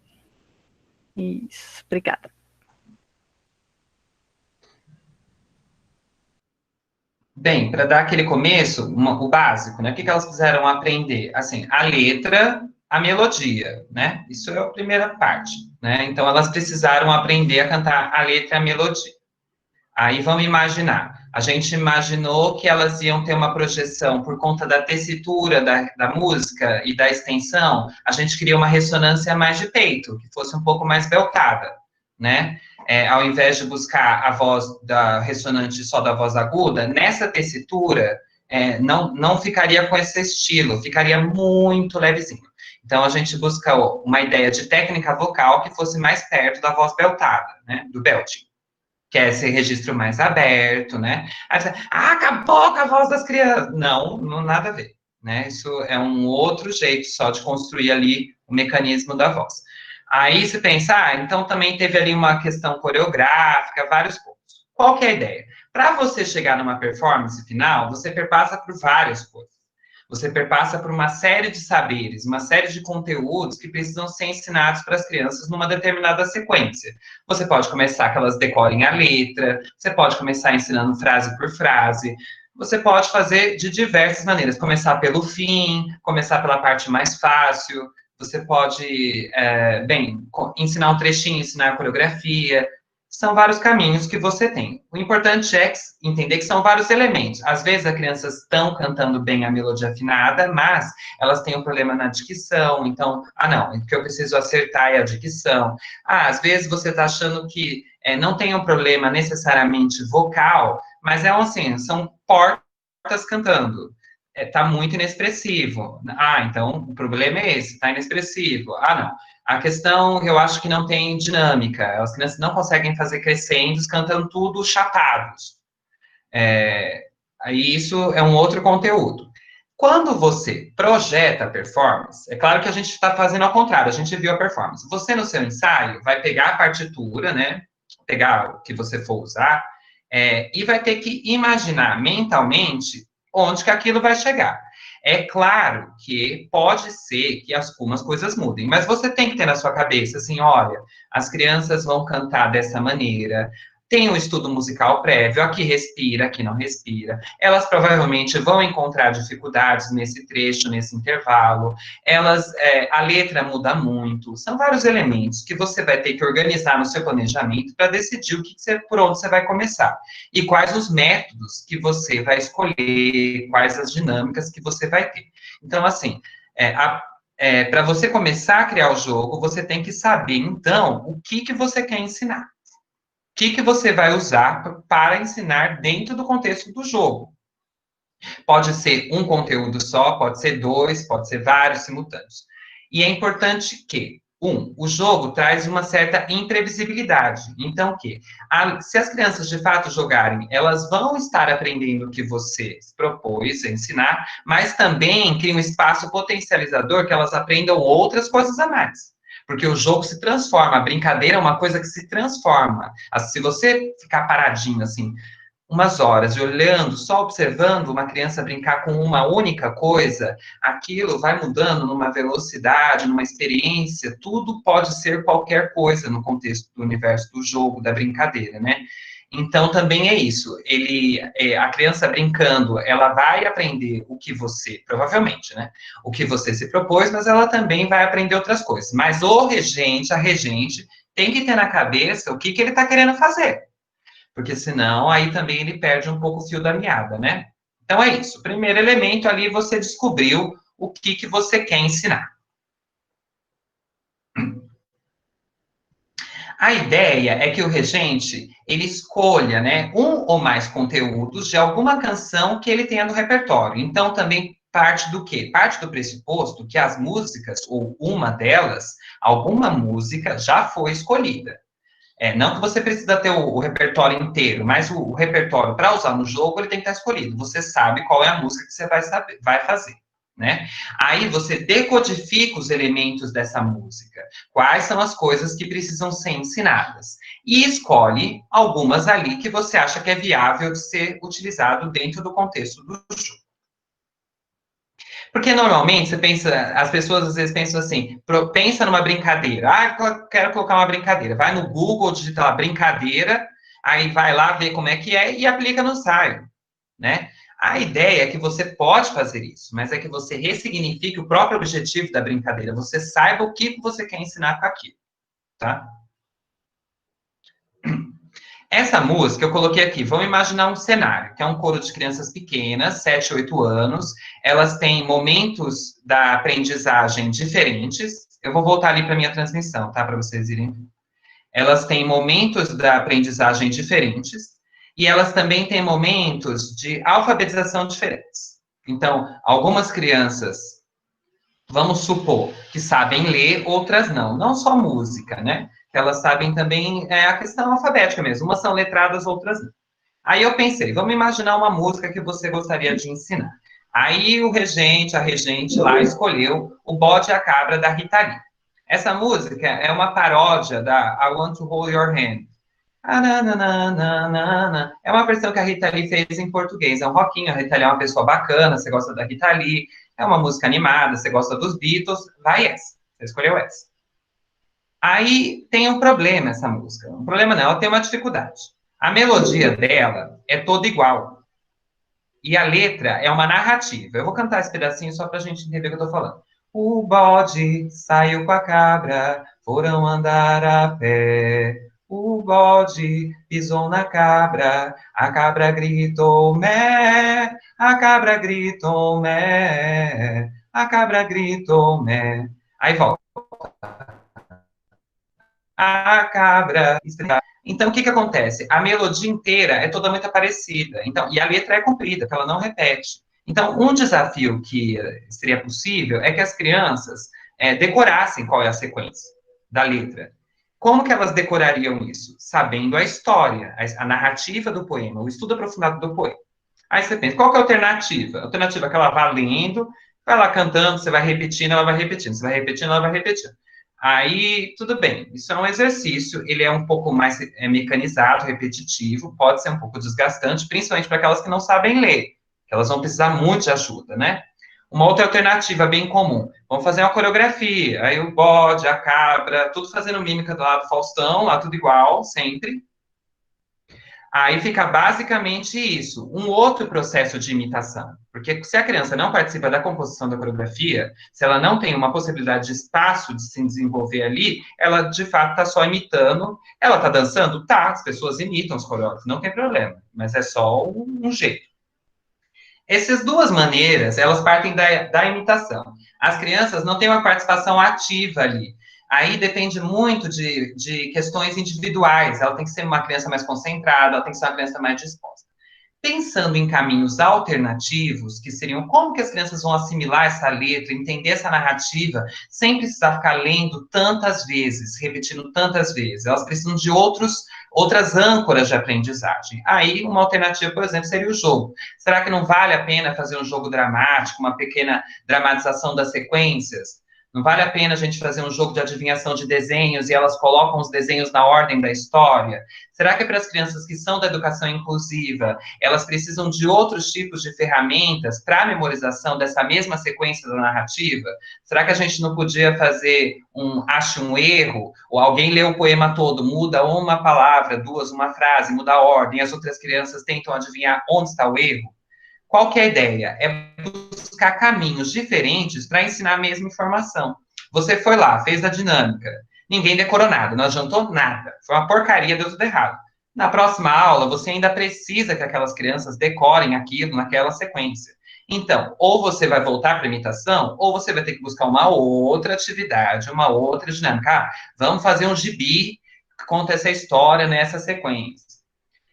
Isso, obrigada. Bem, para dar aquele começo, o básico, né? O que elas quiseram aprender? Assim, a letra, a melodia, né? Isso é a primeira parte, né? Então, elas precisaram aprender a cantar a letra e a melodia. Aí, vamos imaginar. A gente imaginou que elas iam ter uma projeção por conta da tessitura da música e da extensão. A gente queria uma ressonância mais de peito, que fosse um pouco mais beltada, né? Ao invés de buscar a voz da ressonante só da voz aguda, nessa tessitura, não ficaria com esse estilo, ficaria muito levezinho. Então, a gente busca uma ideia de técnica vocal que fosse mais perto da voz beltada, né? Do belting, que é esse registro mais aberto, né? Aí você, acabou com a voz das crianças. Não, não nada a ver, né? Isso é um outro jeito só de construir ali o mecanismo da voz. Aí você pensa, então também teve ali uma questão coreográfica, vários pontos. Qual que é a ideia? Para você chegar numa performance final, você perpassa por várias coisas. Você perpassa por uma série de saberes, uma série de conteúdos que precisam ser ensinados para as crianças numa determinada sequência. Você pode começar que elas decorem a letra, você pode começar ensinando frase por frase, você pode fazer de diversas maneiras, começar pelo fim, começar pela parte mais fácil, você pode, ensinar um trechinho, ensinar a coreografia, são vários caminhos que você tem. O importante é entender que são vários elementos. Às vezes, as crianças estão cantando bem a melodia afinada, mas elas têm um problema na dicção. Então, não, o que eu preciso acertar é a dicção. Às vezes, você está achando que não tem um problema necessariamente vocal, mas assim, são portas cantando. Está muito inexpressivo. Então, o problema é esse, está inexpressivo. Não. A questão, eu acho que não tem dinâmica. As crianças não conseguem fazer crescendos cantando tudo chapados. Aí isso é um outro conteúdo. Quando você projeta a performance, é claro que a gente está fazendo ao contrário, a gente viu a performance. Você, no seu ensaio, vai pegar a partitura, né? Pegar o que você for usar, e vai ter que imaginar mentalmente onde que aquilo vai chegar. É claro que pode ser que algumas coisas mudem, mas você tem que ter na sua cabeça assim, olha, as crianças vão cantar dessa maneira, tem um estudo musical prévio, aqui respira, aqui não respira. Elas provavelmente vão encontrar dificuldades nesse trecho, nesse intervalo. A letra muda muito. São vários elementos que você vai ter que organizar no seu planejamento para decidir por onde você vai começar. E quais os métodos que você vai escolher, quais as dinâmicas que você vai ter. Então, assim, para você começar a criar o jogo, você tem que saber, então, o que você quer ensinar. O que você vai usar para ensinar dentro do contexto do jogo. Pode ser um conteúdo só, pode ser 2, pode ser vários simultâneos. E é importante que, o jogo traz uma certa imprevisibilidade. Então, se as crianças de fato jogarem, elas vão estar aprendendo o que você propôs a ensinar, mas também cria um espaço potencializador que elas aprendam outras coisas a mais. Porque o jogo se transforma, a brincadeira é uma coisa que se transforma. Se você ficar paradinho, assim, umas horas, e olhando, só observando uma criança brincar com uma única coisa, aquilo vai mudando numa velocidade, numa experiência, tudo pode ser qualquer coisa no contexto do universo do jogo, da brincadeira, né? Então, também é isso. A criança brincando, ela vai aprender o que você, provavelmente, né? O que você se propôs, mas ela também vai aprender outras coisas. Mas o regente, a regente, tem que ter na cabeça o que ele está querendo fazer. Porque senão, aí também ele perde um pouco o fio da meada, né? Então é isso. O primeiro elemento ali, você descobriu o que você quer ensinar. A ideia é que o regente, ele escolha, né, um ou mais conteúdos de alguma canção que ele tenha no repertório. Então, também parte do quê? Parte do pressuposto que as músicas, ou uma delas, alguma música já foi escolhida. Não que você precisa ter o repertório inteiro, mas o repertório para usar no jogo, ele tem que estar escolhido. Você sabe qual é a música que você vai fazer. Né? Aí você decodifica os elementos dessa música, quais são as coisas que precisam ser ensinadas, e escolhe algumas ali que você acha que é viável de ser utilizado dentro do contexto do jogo. Porque normalmente você pensa, as pessoas às vezes pensam assim, pensa numa brincadeira, quero colocar uma brincadeira, vai no Google, digita lá brincadeira, aí vai lá ver como é que é e aplica no ensaio, né? A ideia é que você pode fazer isso, mas é que você ressignifique o próprio objetivo da brincadeira, você saiba o que você quer ensinar com aquilo, tá? Essa música eu coloquei aqui, vamos imaginar um cenário, que é um coro de crianças pequenas, 7, 8 anos, elas têm momentos da aprendizagem diferentes, eu vou voltar ali para minha transmissão, tá, para vocês irem. Elas têm momentos da aprendizagem diferentes, e elas também têm momentos de alfabetização diferentes. Então, algumas crianças, vamos supor, que sabem ler, outras não. Não só música, né? Elas sabem também a questão alfabética mesmo. Umas são letradas, outras não. Aí eu pensei, vamos imaginar uma música que você gostaria de ensinar. Aí o regente, a regente lá escolheu O Bode e a Cabra, da Rita Lee. Essa música é uma paródia da I Want to Hold Your Hand. É uma versão que a Rita Lee fez em português. É um rockinho, a Rita Lee é uma pessoa bacana, você gosta da Rita Lee, é uma música animada, você gosta dos Beatles, vai essa. Você escolheu essa. Aí tem um problema essa música. Um problema não, ela tem uma dificuldade. A melodia dela é toda igual. E a letra é uma narrativa. Eu vou cantar esse pedacinho só pra gente entender o que eu tô falando. O bode saiu com a cabra, foram andar a pé. O bode pisou na cabra, a cabra gritou mé, a cabra gritou mé, a cabra gritou mé. Aí volta. A cabra. Então, o que acontece? A melodia inteira é toda muito parecida. Então, e a letra é comprida, que ela não repete. Então, um desafio que seria possível é que as crianças decorassem qual é a sequência da letra. Como que elas decorariam isso? Sabendo a história, a narrativa do poema, o estudo aprofundado do poema. Aí você pensa, qual que é a alternativa? A alternativa é que ela vai lendo, vai lá cantando, você vai repetindo, ela vai repetindo, você vai repetindo, ela vai repetindo. Aí, tudo bem, isso é um exercício, ele é um pouco mais mecanizado, repetitivo, pode ser um pouco desgastante, principalmente para aquelas que não sabem ler, que elas vão precisar muito de ajuda, né? Uma outra alternativa bem comum, vamos fazer uma coreografia, aí o bode, a cabra, tudo fazendo mímica do lado do Faustão, lá tudo igual, sempre. Aí fica basicamente isso, um outro processo de imitação. Porque se a criança não participa da composição da coreografia, se ela não tem uma possibilidade de espaço de se desenvolver ali, ela de fato está só imitando. Ela está dançando? Tá, as pessoas imitam os coreógrafos, não tem problema. Mas é só um jeito. Essas duas maneiras, elas partem da imitação. As crianças não têm uma participação ativa ali. Aí depende muito de questões individuais. Ela tem que ser uma criança mais concentrada, ela tem que ser uma criança mais disposta. Pensando em caminhos alternativos, que seriam como que as crianças vão assimilar essa letra, entender essa narrativa, sem precisar ficar lendo tantas vezes, repetindo tantas vezes. Elas precisam de outras âncoras de aprendizagem. Aí, uma alternativa, por exemplo, seria o jogo. Será que não vale a pena fazer um jogo dramático, uma pequena dramatização das sequências? Não vale a pena a gente fazer um jogo de adivinhação de desenhos e elas colocam os desenhos na ordem da história? Será que é para as crianças que são da educação inclusiva, elas precisam de outros tipos de ferramentas para a memorização dessa mesma sequência da narrativa? Será que a gente não podia fazer ache um erro, ou alguém lê o poema todo, muda uma palavra, duas, uma frase, muda a ordem, e as outras crianças tentam adivinhar onde está o erro? Qual que é a ideia? É buscar caminhos diferentes para ensinar a mesma informação. Você foi lá, fez a dinâmica, Ninguém decorou nada, não adiantou nada. Foi uma porcaria, deu tudo errado. Na próxima aula, você ainda precisa que aquelas crianças decorem aquilo naquela sequência. Então, ou você vai voltar para a imitação, ou você vai ter que buscar uma outra atividade, uma outra dinâmica. Ah, vamos fazer um gibi que conta essa história nessa sequência.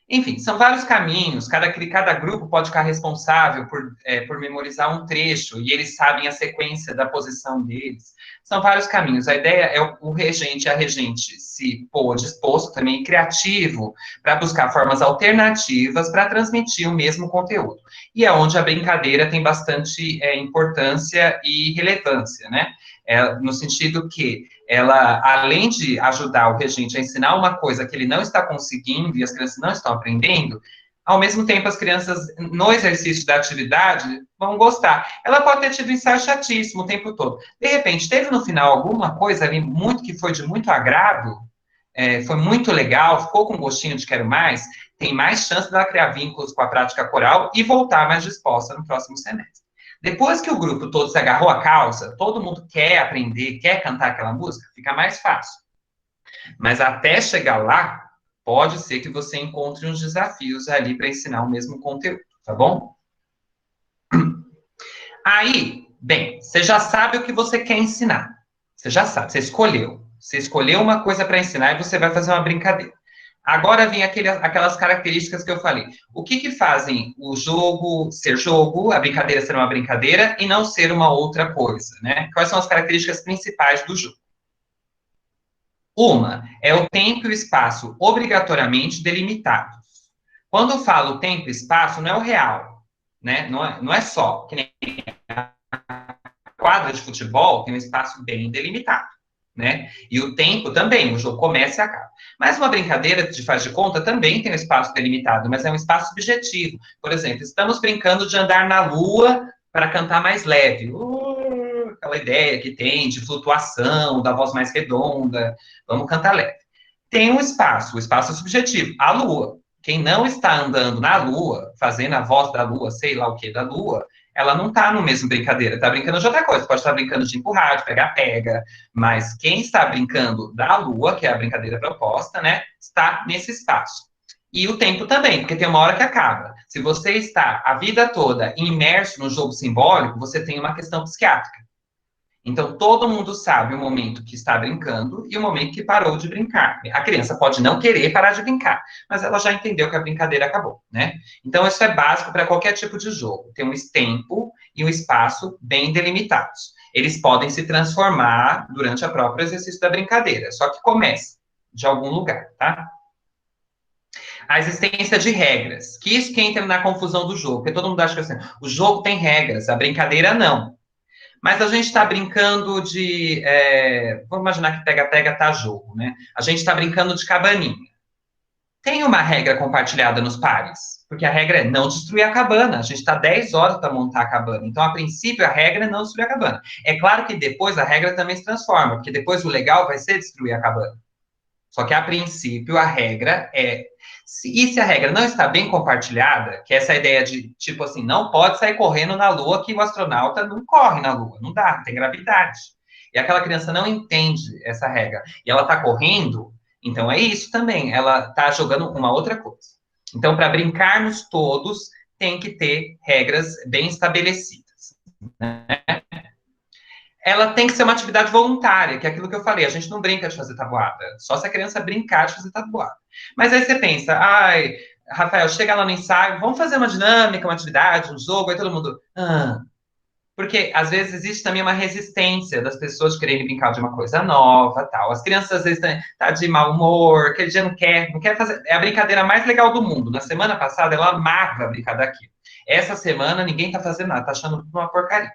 Enfim, são vários caminhos, cada grupo pode ficar responsável por memorizar um trecho, e eles sabem a sequência da posição deles. São vários caminhos. A ideia é o regente e a regente se pôr disposto, também criativo, para buscar formas alternativas para transmitir o mesmo conteúdo. E é onde a brincadeira tem bastante importância e relevância, né? No sentido que ela, além de ajudar o regente a ensinar uma coisa que ele não está conseguindo e as crianças não estão aprendendo, ao mesmo tempo as crianças, no exercício da atividade, vão gostar. Ela pode ter tido ensaio chatíssimo o tempo todo. De repente, teve no final alguma coisa ali que foi de muito agrado, foi muito legal, ficou com gostinho de quero mais, tem mais chance dela criar vínculos com a prática coral e voltar mais disposta no próximo semestre. Depois que o grupo todo se agarrou à causa, todo mundo quer aprender, quer cantar aquela música, fica mais fácil. Mas até chegar lá, pode ser que você encontre uns desafios ali para ensinar o mesmo conteúdo, tá bom? Aí, bem, você já sabe o que você quer ensinar. Você já sabe, você escolheu. Você escolheu uma coisa para ensinar e você vai fazer uma brincadeira. Agora vem aquelas características que eu falei. O que fazem o jogo ser jogo, a brincadeira ser uma brincadeira e não ser uma outra coisa, né? Quais são as características principais do jogo? Uma é o tempo e o espaço obrigatoriamente delimitados. Quando eu falo tempo e espaço, não é o real, né? Não é só, que nem a quadra de futebol tem um espaço bem delimitado, né? E o tempo também, o jogo começa e acaba. Mas uma brincadeira de faz de conta também tem um espaço delimitado, mas é um espaço subjetivo. Por exemplo, estamos brincando de andar na lua para cantar mais leve. Aquela ideia que tem de flutuação, da voz mais redonda, vamos cantar leve. Tem um espaço, o espaço é subjetivo, a lua. Quem não está andando na lua, fazendo a voz da lua, sei lá o que da lua, ela não está no mesmo brincadeira, está brincando de outra coisa, pode estar brincando de empurrar, de pegar-pega, mas quem está brincando da lua, que é a brincadeira proposta, né, está nesse espaço. E o tempo também, porque tem uma hora que acaba. Se você está a vida toda imerso no jogo simbólico, você tem uma questão psiquiátrica. Então, todo mundo sabe o momento que está brincando e o momento que parou de brincar. A criança pode não querer parar de brincar, mas ela já entendeu que a brincadeira acabou, né? Então, isso é básico para qualquer tipo de jogo. Tem um tempo e um espaço bem delimitados. Eles podem se transformar durante o próprio exercício da brincadeira, só que comece de algum lugar, tá? A existência de regras, que isso que entra na confusão do jogo, porque todo mundo acha que assim, o jogo tem regras, a brincadeira não. Mas a gente está brincando de... vamos imaginar que pega-pega tá jogo, né? A gente está brincando de cabaninha. Tem uma regra compartilhada nos pares, porque a regra é não destruir a cabana. A gente está 10 horas para montar a cabana. Então, a princípio, a regra é não destruir a cabana. É claro que depois a regra também se transforma, porque depois o legal vai ser destruir a cabana. Só que, a princípio, a regra é... E se a regra não está bem compartilhada, que é essa ideia de, tipo assim, não pode sair correndo na Lua, que o astronauta não corre na Lua, não dá, tem gravidade. E aquela criança não entende essa regra. E ela está correndo, então é isso também, ela está jogando uma outra coisa. Então, para brincarmos todos, tem que ter regras bem estabelecidas, né? Ela tem que ser uma atividade voluntária, que é aquilo que eu falei, a gente não brinca de fazer tabuada, só se a criança brincar de fazer tabuada. Mas aí você pensa, ai, Rafael, chega lá no ensaio, vamos fazer uma dinâmica, uma atividade, um jogo, aí todo mundo, porque às vezes existe também uma resistência das pessoas quererem brincar de uma coisa nova, tal. As crianças às vezes tá de mau humor, aquele dia não quer fazer, é a brincadeira mais legal do mundo. Na semana passada ela amava brincar daquilo. Essa semana ninguém tá fazendo nada, tá achando uma porcaria.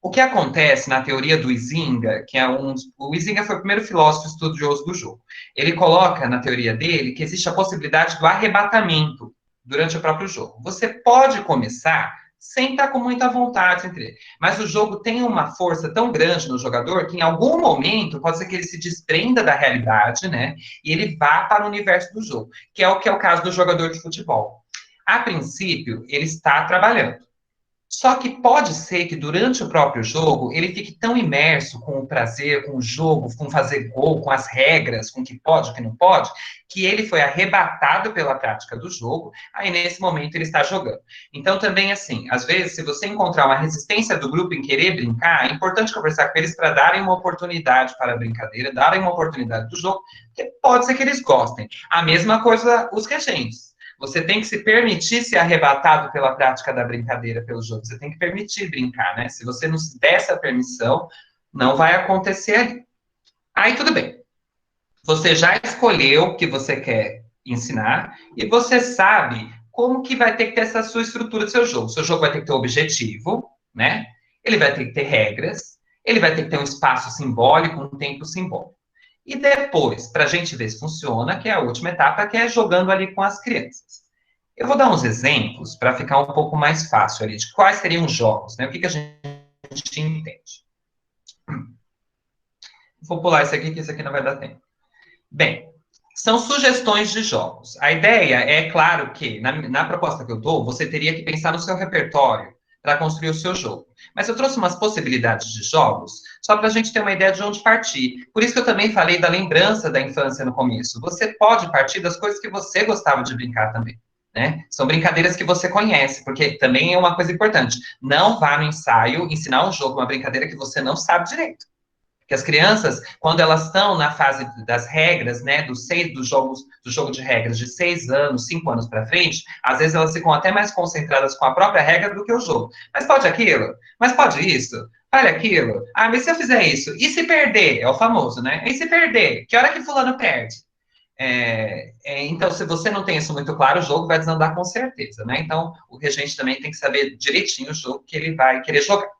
O que acontece na teoria do Huizinga, que é o Huizinga foi o primeiro filósofo estudioso do jogo. Ele coloca na teoria dele que existe a possibilidade do arrebatamento durante o próprio jogo. Você pode começar sem estar com muita vontade entre ele, mas o jogo tem uma força tão grande no jogador que em algum momento pode ser que ele se desprenda da realidade, né? E ele vá para o universo do jogo, que é o caso do jogador de futebol. A princípio, ele está trabalhando. Só que pode ser que durante o próprio jogo ele fique tão imerso com o prazer, com o jogo, com fazer gol, com as regras, com o que pode, o que não pode, que ele foi arrebatado pela prática do jogo, aí nesse momento ele está jogando. Então também assim, às vezes se você encontrar uma resistência do grupo em querer brincar, é importante conversar com eles para darem uma oportunidade para a brincadeira, darem uma oportunidade do jogo, porque pode ser que eles gostem. A mesma coisa os regentes. Você tem que se permitir ser arrebatado pela prática da brincadeira, pelo jogo. Você tem que permitir brincar, né? Se você não se der essa permissão, não vai acontecer ali. Aí tudo bem. Você já escolheu o que você quer ensinar e você sabe como que vai ter que ter essa sua estrutura do seu jogo. O seu jogo vai ter que ter objetivo, né? Ele vai ter que ter regras, ele vai ter que ter um espaço simbólico, um tempo simbólico. E depois, para a gente ver se funciona, que é a última etapa, que é jogando ali com as crianças. Eu vou dar uns exemplos para ficar um pouco mais fácil ali, de quais seriam os jogos, né? O que, que a gente entende. Vou pular isso aqui, que isso aqui não vai dar tempo. Bem, são sugestões de jogos. A ideia é, claro, que na proposta que eu dou, você teria que pensar no seu repertório para construir o seu jogo. Mas eu trouxe umas possibilidades de jogos, só para a gente ter uma ideia de onde partir. Por isso que eu também falei da lembrança da infância no começo. Você pode partir das coisas que você gostava de brincar também. Né? São brincadeiras que você conhece, porque também é uma coisa importante. Não vá no ensaio ensinar um jogo, uma brincadeira que você não sabe direito. Porque as crianças, quando elas estão na fase das regras, né, do jogo de regras de 6 anos, 5 anos para frente, às vezes elas ficam até mais concentradas com a própria regra do que o jogo. Mas pode aquilo? Mas pode isso? Vale aquilo? Ah, mas se eu fizer isso? E se perder? É o famoso, né? E se perder? Que hora que fulano perde? Então, se você não tem isso muito claro, o jogo vai desandar com certeza, né? Então, o regente também tem que saber direitinho o jogo que ele vai querer jogar.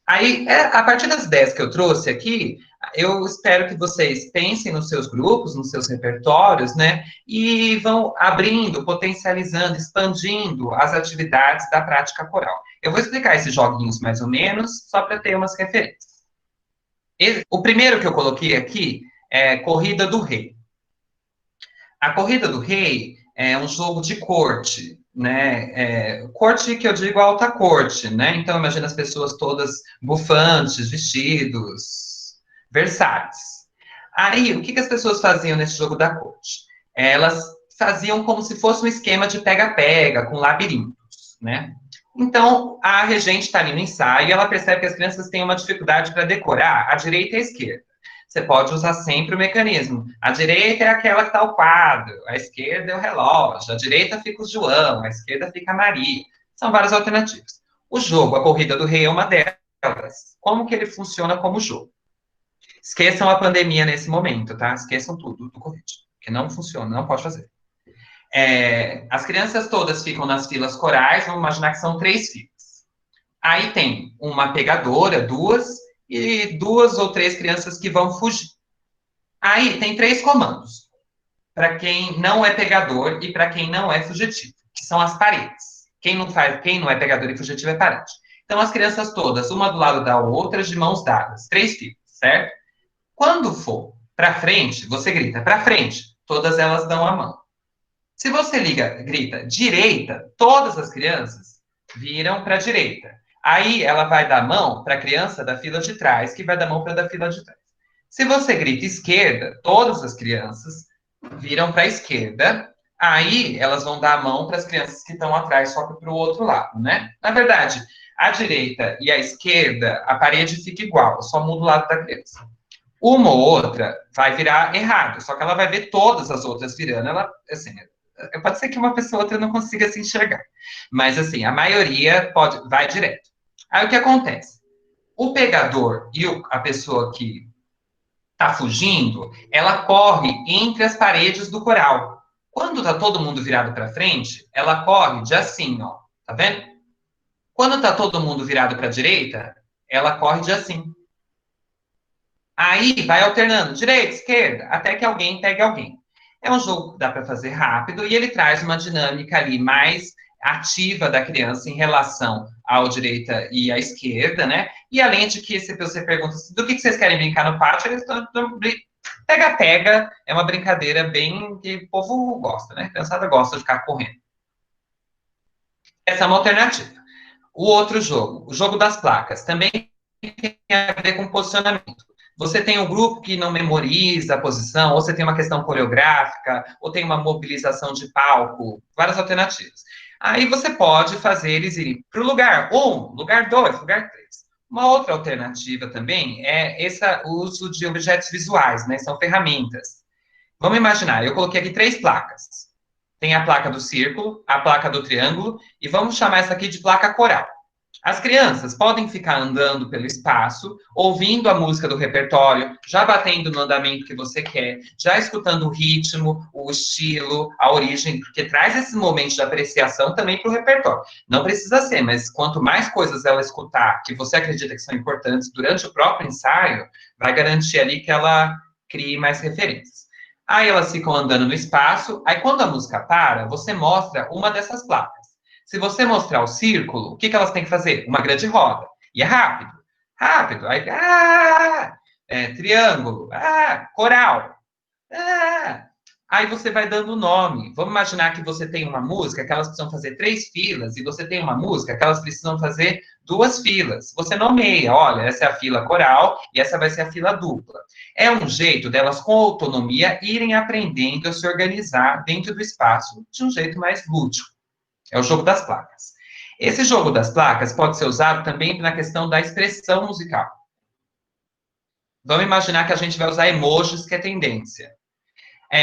Aí, a partir das ideias que eu trouxe aqui, eu espero que vocês pensem nos seus grupos, nos seus repertórios, né? E vão abrindo, potencializando, expandindo as atividades da prática coral. Eu vou explicar esses joguinhos mais ou menos, só para ter umas referências. O primeiro que eu coloquei aqui é Corrida do Rei. A Corrida do Rei é um jogo de corte, né? Corte que eu digo alta corte, né? Então, imagina as pessoas todas bufantes, vestidos, versáteis. Aí, o que as pessoas faziam nesse jogo da corte? Elas faziam como se fosse um esquema de pega-pega, com labirintos, né? Então, a regente está ali no ensaio e ela percebe que as crianças têm uma dificuldade para decorar a direita e a esquerda. Você pode usar sempre o mecanismo. A direita é aquela que está o quadro, a esquerda é o relógio, a direita fica o João, a esquerda fica a Maria. São várias alternativas. O jogo, a corrida do rei, é uma delas. Como que ele funciona como jogo? Esqueçam a pandemia nesse momento, tá? Esqueçam tudo do Covid, que não funciona, não pode fazer. As crianças todas ficam nas filas corais, vamos imaginar que são 3 filas. Aí tem uma pegadora, 2, e 2 ou 3 crianças que vão fugir. Aí tem 3 comandos, para quem não é pegador e para quem não é fugitivo, que são as paredes. Quem não é pegador e fugitivo é parede. Então as crianças todas, uma do lado da outra, de mãos dadas, 3 filas, certo? Quando for para frente, você grita para frente, todas elas dão a mão. Se você grita direita, todas as crianças viram para a direita. Aí ela vai dar mão para a criança da fila de trás, que vai dar mão para a da fila de trás. Se você grita esquerda, todas as crianças viram para a esquerda. Aí elas vão dar a mão para as crianças que estão atrás, só que para o outro lado, né? Na verdade, a direita e a esquerda, a parede fica igual, só muda o lado da criança. Uma ou outra vai virar errado, só que ela vai ver todas as outras virando. Ela, assim, pode ser que uma pessoa ou outra não consiga se enxergar. Mas, assim, a maioria vai direto. Aí, o que acontece? O pegador e a pessoa que está fugindo, ela corre entre as paredes do coral. Quando está todo mundo virado para frente, ela corre de assim, ó. Tá vendo? Quando está todo mundo virado para a direita, ela corre de assim. Aí, vai alternando, direita, esquerda, até que alguém pegue alguém. É um jogo que dá para fazer rápido e ele traz uma dinâmica ali mais ativa da criança em relação à direita e à esquerda, né? E além de que, se você pergunta do que vocês querem brincar no pátio, eles estão... Pega-pega é uma brincadeira bem que o povo gosta, né? A criançada gosta de ficar correndo. Essa é uma alternativa. O outro jogo, o jogo das placas, também tem a ver com posicionamento. Você tem um grupo que não memoriza a posição, ou você tem uma questão coreográfica, ou tem uma mobilização de palco, várias alternativas. Aí você pode fazer eles irem para o lugar 1, lugar 2, lugar 3. Uma outra alternativa também é esse uso de objetos visuais, né? São ferramentas. Vamos imaginar, eu coloquei aqui 3 placas. Tem a placa do círculo, a placa do triângulo, e vamos chamar essa aqui de placa coral. As crianças podem ficar andando pelo espaço, ouvindo a música do repertório, já batendo no andamento que você quer, já escutando o ritmo, o estilo, a origem, porque traz esses momentos de apreciação também para o repertório. Não precisa ser, mas quanto mais coisas ela escutar que você acredita que são importantes durante o próprio ensaio, vai garantir ali que ela crie mais referências. Aí elas ficam andando no espaço, aí quando a música para, você mostra uma dessas placas. Se você mostrar o círculo, o que elas têm que fazer? Uma grande roda. E é rápido. Rápido. Aí, triângulo. Coral. Aí você vai dando o nome. Vamos imaginar que você tem uma música que elas precisam fazer 3 filas, e você tem uma música que elas precisam fazer 2 filas. Você nomeia, olha, essa é a fila coral e essa vai ser a fila dupla. É um jeito delas, com autonomia, irem aprendendo a se organizar dentro do espaço de um jeito mais lúdico. É o jogo das placas. Esse jogo das placas pode ser usado também na questão da expressão musical. Vamos imaginar que a gente vai usar emojis, que é tendência.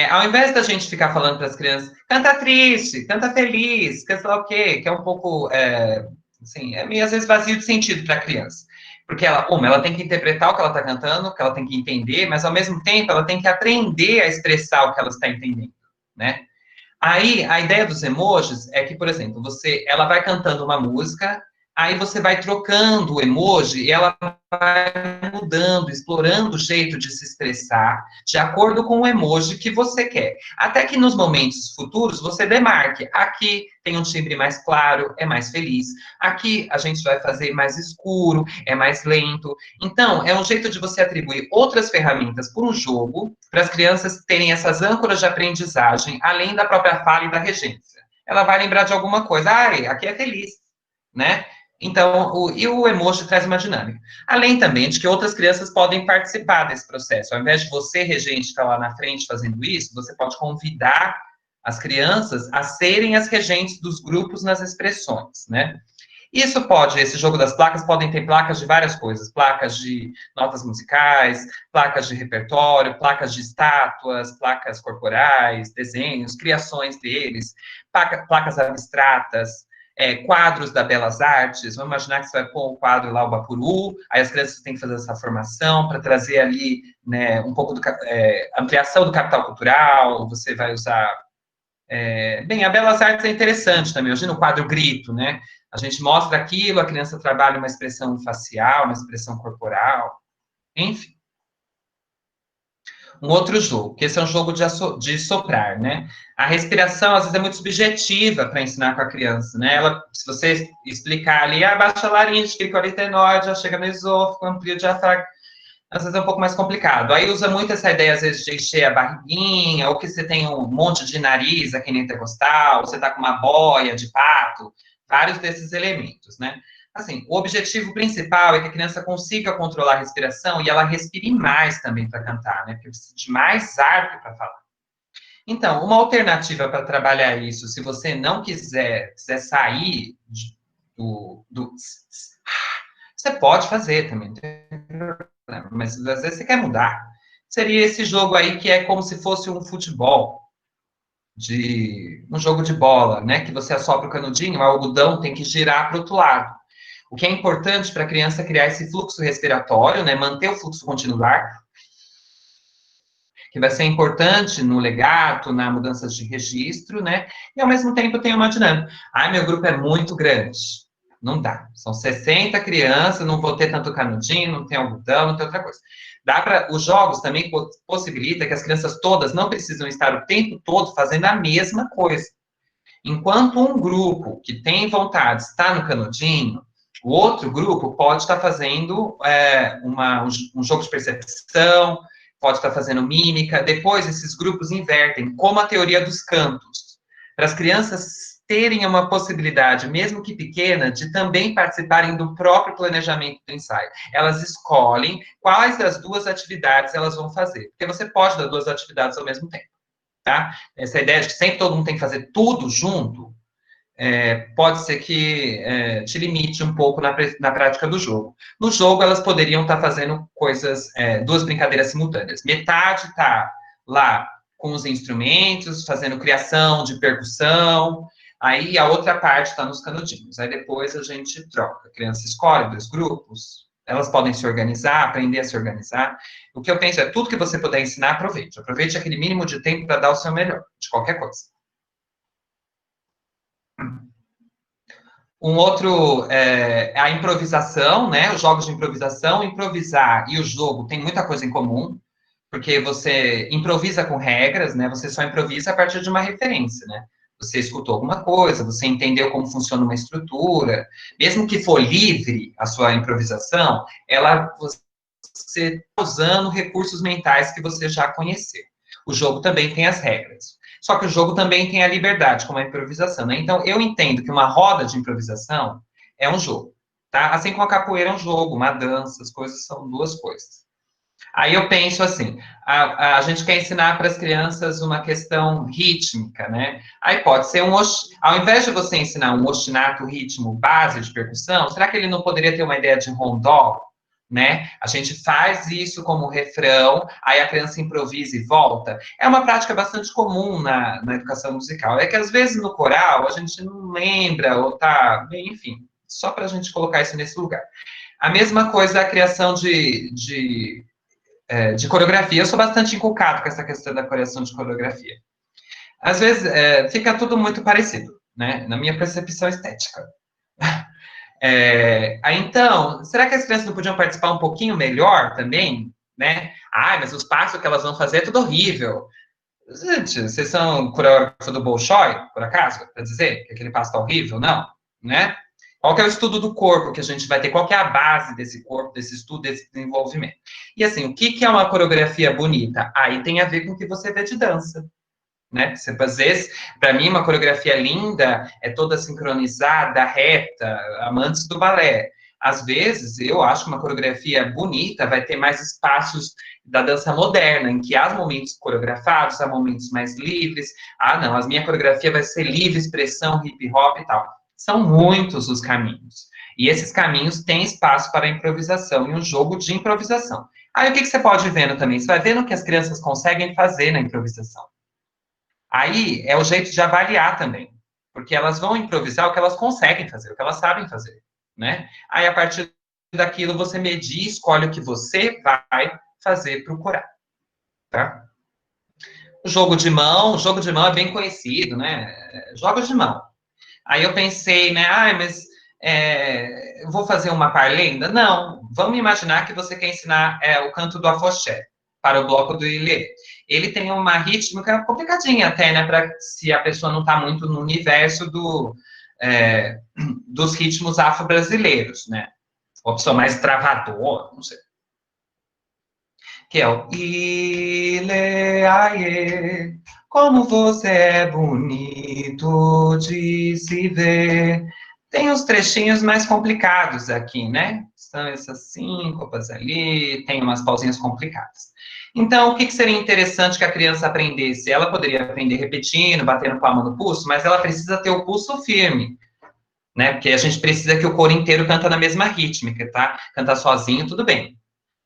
Ao invés da gente ficar falando para as crianças, canta triste, canta feliz, quer sei lá o quê, que é um pouco, assim, é meio às vezes vazio de sentido para a criança. Porque ela tem que interpretar o que ela está cantando, que ela tem que entender, mas ao mesmo tempo ela tem que aprender a expressar o que ela está entendendo, né? Aí, a ideia dos emojis é que, por exemplo, ela vai cantando uma música, aí você vai trocando o emoji e ela vai mudando, explorando o jeito de se expressar de acordo com o emoji que você quer. Até que nos momentos futuros você demarque. Aqui tem um timbre mais claro, é mais feliz. Aqui a gente vai fazer mais escuro, é mais lento. Então, é um jeito de você atribuir outras ferramentas por um jogo, para as crianças terem essas âncoras de aprendizagem, além da própria fala e da regência. Ela vai lembrar de alguma coisa. Aqui é feliz, né? Então, o emoji traz uma dinâmica. Além também de que outras crianças podem participar desse processo. Ao invés de você, regente, estar lá na frente fazendo isso, você pode convidar as crianças a serem as regentes dos grupos nas expressões, né? Esse jogo das placas, podem ter placas de várias coisas, placas de notas musicais, placas de repertório, placas de estátuas, placas corporais, desenhos, criações deles, placas abstratas, quadros da Belas Artes. Vamos imaginar que você vai pôr o quadro lá, o Bapuru, aí as crianças têm que fazer essa formação para trazer ali, né, um pouco ampliação do capital cultural, você vai usar... bem, a Belas Artes é interessante também, hoje no quadro Grito, né? A gente mostra aquilo, a criança trabalha uma expressão facial, uma expressão corporal, enfim. Um outro jogo, que esse é um jogo de soprar, né? A respiração, às vezes, é muito subjetiva para ensinar com a criança, né? Se você explicar ali, baixa a laringe, cricoritenoide, já chega no esôfago, amplia o diafragma, às vezes é um pouco mais complicado. Aí usa muito essa ideia, às vezes, de encher a barriguinha, ou que você tem um monte de nariz aqui na intercostal, ou você tá com uma boia de pato, vários desses elementos, né? Assim, o objetivo principal é que a criança consiga controlar a respiração e ela respire mais também para cantar, né? Porque precisa de mais ar para falar. Então, uma alternativa para trabalhar isso, se você não quiser sair você pode fazer também, mas às vezes você quer mudar. Seria esse jogo aí que é como se fosse um futebol, um jogo de bola, né? Que você assopra o canudinho, o algodão tem que girar para o outro lado. O que é importante para a criança criar esse fluxo respiratório, né? Manter o fluxo continuar, que vai ser importante no legato, na mudança de registro, né? E ao mesmo tempo tem uma dinâmica. Meu grupo é muito grande. Não dá. São 60 crianças, não vou ter tanto canudinho, não tem algodão, não tem outra coisa. Os jogos também possibilitam que as crianças todas não precisam estar o tempo todo fazendo a mesma coisa. Enquanto um grupo que tem vontade está no canudinho, o outro grupo pode estar fazendo um jogo de percepção, pode estar fazendo mímica. Depois, esses grupos invertem, como a teoria dos cantos. Para as crianças terem uma possibilidade, mesmo que pequena, de também participarem do próprio planejamento do ensaio. Elas escolhem quais das duas atividades elas vão fazer, porque você pode dar duas atividades ao mesmo tempo, tá? Essa ideia de que sempre todo mundo tem que fazer tudo junto, pode ser que te limite um pouco na prática do jogo. No jogo, elas poderiam estar fazendo coisas, duas brincadeiras simultâneas. Metade está lá com os instrumentos, fazendo criação de percussão, aí a outra parte está nos canudinhos. Aí depois a gente troca. A criança escolhe 2 grupos, elas podem se organizar, aprender a se organizar. O que eu penso é, tudo que você puder ensinar, aproveite. Aproveite aquele mínimo de tempo para dar o seu melhor, de qualquer coisa. Um outro é a improvisação, né? Os jogos de improvisação. Improvisar e o jogo tem muita coisa em comum, porque você improvisa com regras, né? Você só improvisa a partir de uma referência, né? Você escutou alguma coisa, você entendeu como funciona uma estrutura. Mesmo que for livre a sua improvisação, você está usando recursos mentais que você já conheceu. O jogo também tem as regras. Só que o jogo também tem a liberdade, como a improvisação, né? Então, eu entendo que uma roda de improvisação é um jogo, tá? Assim como a capoeira é um jogo, uma dança, as coisas são duas coisas. Aí eu penso assim, a gente quer ensinar para as crianças uma questão rítmica, né? Aí pode ser ao invés de você ensinar um ostinato ritmo base de percussão, será que ele não poderia ter uma ideia de rondó? Né? A gente faz isso como refrão, aí a criança improvisa e volta. É uma prática bastante comum na educação musical. É que às vezes no coral a gente não lembra, ou tá, enfim, só para a gente colocar isso nesse lugar. A mesma coisa a criação de coreografia. Eu sou bastante inculcado com essa questão da criação de coreografia. Às vezes fica tudo muito parecido, né? Na minha percepção estética. Então, será que as crianças não podiam participar um pouquinho melhor também, né? Mas os passos que elas vão fazer é tudo horrível. Gente, vocês são coreógrafo do Bolshoi, por acaso? Para dizer que aquele passo tá horrível? Não, né? Qual que é o estudo do corpo que a gente vai ter? Qual que é a base desse corpo, desse estudo, desse desenvolvimento? E assim, o que é uma coreografia bonita? Aí tem a ver com o que você vê de dança. Né? Às vezes, para mim, uma coreografia linda é toda sincronizada, reta, amantes do balé. Às vezes, eu acho que uma coreografia bonita vai ter mais espaços da dança moderna, em que há momentos coreografados, há momentos mais livres. Não, a minha coreografia vai ser livre, expressão, hip hop e tal. São muitos os caminhos. E esses caminhos têm espaço para a improvisação e um jogo de improvisação. Aí, o que você pode ir vendo também? Você vai vendo o que as crianças conseguem fazer na improvisação. Aí é o jeito de avaliar também, porque elas vão improvisar o que elas conseguem fazer, o que elas sabem fazer, né? Aí, a partir daquilo, você medir e escolhe o que você vai fazer para o coral, tá? O jogo de mão é bem conhecido, né? Jogos de mão. Aí eu pensei, né? Mas eu vou fazer uma parlenda? Não, vamos imaginar que você quer ensinar o canto do afoxé para o bloco do Ilê. Ele tem uma rítmica complicadinha até, né, para se a pessoa não está muito no universo dos ritmos afro-brasileiros, né? Uma pessoa mais travadora, não sei. Que é o Ilê, aie, como você é bonito de se ver. Tem uns trechinhos mais complicados aqui, né? São essas síncopas ali, tem umas pausinhas complicadas. Então, o que seria interessante que a criança aprendesse? Ela poderia aprender repetindo, batendo palma no pulso, mas ela precisa ter o pulso firme, né? Porque a gente precisa que o coro inteiro canta na mesma rítmica, tá? Cantar sozinho, tudo bem.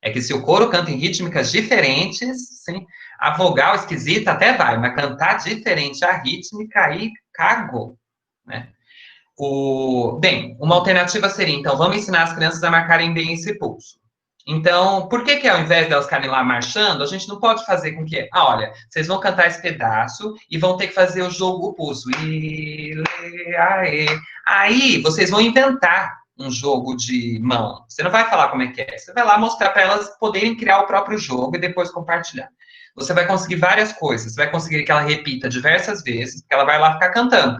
É que se o coro canta em rítmicas diferentes, sim, a vogal esquisita até vai, mas cantar diferente a rítmica aí cagou, né? Bem, uma alternativa seria, então, vamos ensinar as crianças a marcarem bem esse pulso. Então, por que ao invés delas ficarem lá marchando, a gente não pode fazer com que... olha, vocês vão cantar esse pedaço e vão ter que fazer o jogo, o pulso. Aí, vocês vão inventar um jogo de mão. Você não vai falar como é que é. Você vai lá mostrar para elas poderem criar o próprio jogo e depois compartilhar. Você vai conseguir várias coisas. Você vai conseguir que ela repita diversas vezes, porque ela vai lá ficar cantando.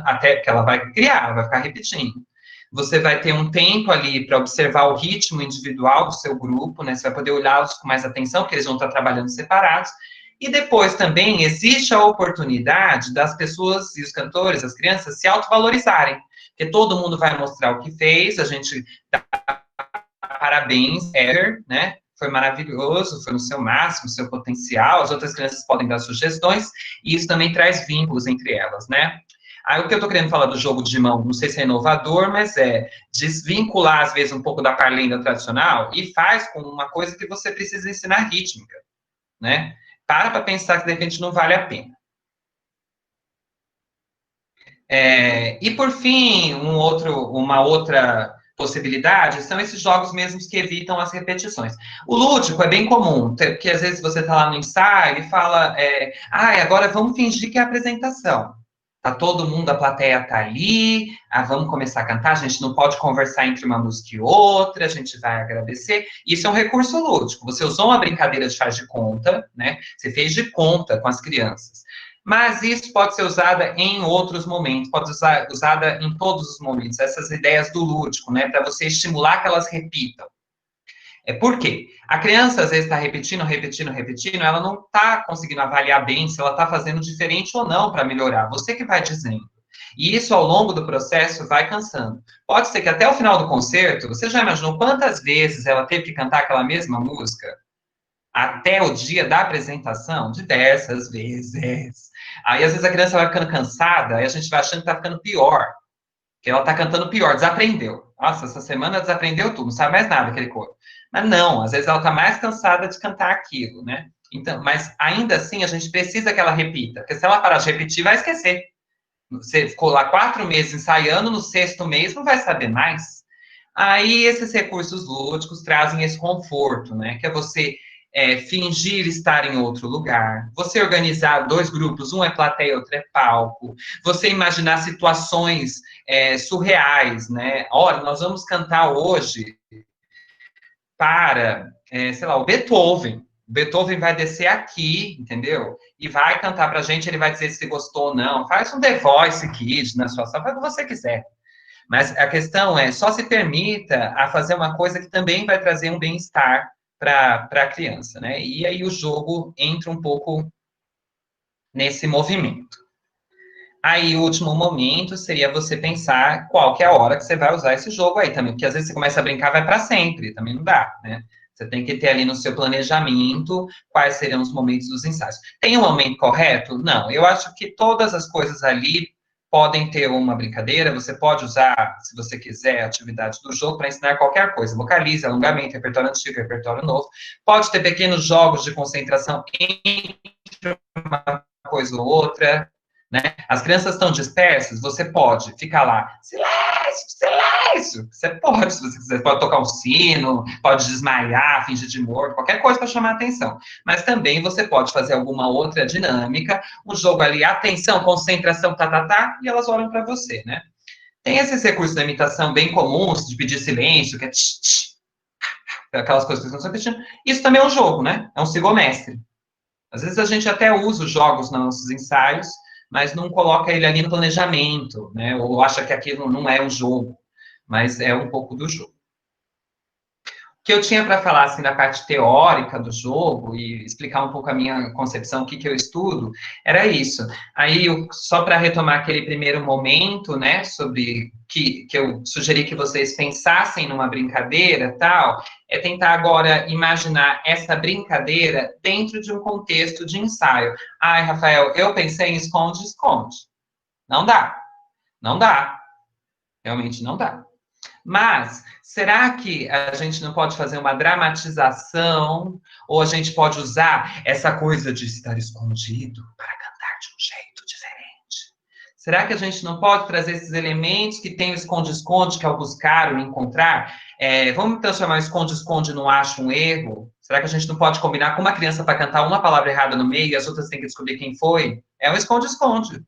Até que ela vai criar, ela vai ficar repetindo. Você vai ter um tempo ali para observar o ritmo individual do seu grupo, né? Você vai poder olhá-los com mais atenção, porque eles vão estar trabalhando separados. E depois também existe a oportunidade das pessoas e os cantores, as crianças, se autovalorizarem. Porque todo mundo vai mostrar o que fez, a gente dá parabéns, Éder, né? Foi maravilhoso, foi no seu máximo, no seu potencial, as outras crianças podem dar sugestões, e isso também traz vínculos entre elas, né? Aí o que eu tô querendo falar do jogo de mão, não sei se é inovador, mas é desvincular, às vezes, um pouco da parlenda tradicional e faz com uma coisa que você precisa ensinar rítmica, né? Para pensar que, de repente, não vale a pena. E, por fim, uma outra possibilidade são esses jogos mesmos que evitam as repetições. O lúdico é bem comum, porque às vezes você está lá no ensaio e fala, agora vamos fingir que é a apresentação. Tá todo mundo, a plateia tá ali, vamos começar a cantar, a gente não pode conversar entre uma música e outra, a gente vai agradecer. Isso é um recurso lúdico, você usou uma brincadeira de faz de conta, né? Você fez de conta com as crianças. Mas isso pode ser usada em outros momentos, pode ser usada em todos os momentos, essas ideias do lúdico, né? Para você estimular que elas repitam. Por quê? A criança, às vezes, está repetindo, ela não está conseguindo avaliar bem se ela está fazendo diferente ou não para melhorar. Você que vai dizendo. E isso, ao longo do processo, vai cansando. Pode ser que até o final do concerto, você já imaginou quantas vezes ela teve que cantar aquela mesma música? Até o dia da apresentação? Diversas vezes. Aí, às vezes, a criança vai ficando cansada, aí a gente vai achando que está ficando pior. Que ela está cantando pior, desaprendeu. Nossa, essa semana desaprendeu tudo, não sabe mais nada aquele coro. Mas não, às vezes ela está mais cansada de cantar aquilo, né? Então, mas ainda assim a gente precisa que ela repita, porque se ela parar de repetir, vai esquecer. Você ficou lá 4 meses ensaiando, no 6º mês não vai saber mais. Aí esses recursos lúdicos trazem esse conforto, né? Que é você fingir estar em outro lugar, você organizar 2 grupos, um é plateia, outro é palco, você imaginar situações surreais, né? Olha, nós vamos cantar hoje para, sei lá, o Beethoven. O Beethoven vai descer aqui, entendeu? E vai cantar pra gente, ele vai dizer se gostou ou não. Faz um The Voice Kids na sua sala, faz o que você quiser. Mas a questão é, só se permita a fazer uma coisa que também vai trazer um bem-estar para a criança, né? E aí o jogo entra um pouco nesse movimento. Aí o último momento seria você pensar qual que é a hora que você vai usar esse jogo aí também, porque às vezes você começa a brincar, vai para sempre, também não dá, né? Você tem que ter ali no seu planejamento quais seriam os momentos dos ensaios. Tem um momento correto? Não. Eu acho que todas as coisas ali podem ter uma brincadeira, você pode usar, se você quiser, a atividade do jogo para ensinar qualquer coisa. Vocalize, alongamento, repertório antigo, repertório novo. Pode ter pequenos jogos de concentração entre uma coisa ou outra, né? As crianças estão dispersas, você pode ficar lá, silêncio, silêncio. Você pode, se você quiser, pode tocar um sino, pode desmaiar, fingir de morto, qualquer coisa para chamar a atenção. Mas também você pode fazer alguma outra dinâmica, um jogo ali, atenção, concentração, e elas olham para você, né? Tem esses recursos da imitação bem comuns, de pedir silêncio, que é tch, tch, aquelas coisas que estão repetindo. Isso também é um jogo, né? É um sigomestre. Às vezes a gente até usa os jogos nos nossos ensaios, mas não coloca ele ali no planejamento, né? Ou acha que aquilo não é um jogo, mas é um pouco do jogo. O que eu tinha para falar, assim, da parte teórica do jogo e explicar um pouco a minha concepção, o que eu estudo, era isso. Aí, só para retomar aquele primeiro momento, né, sobre que eu sugeri que vocês pensassem numa brincadeira, tal, é tentar agora imaginar essa brincadeira dentro de um contexto de ensaio. Ai, Rafael, eu pensei em esconde-esconde. Não dá. Não dá. Realmente não dá. Mas, será que a gente não pode fazer uma dramatização? Ou a gente pode usar essa coisa de estar escondido para cantar de um jeito diferente? Será que a gente não pode trazer esses elementos que tem o esconde-esconde, que é o buscar, o encontrar? Vamos transformar o esconde-esconde no acho um erro? Será que a gente não pode combinar com uma criança para cantar uma palavra errada no meio e as outras têm que descobrir quem foi? É um esconde-esconde.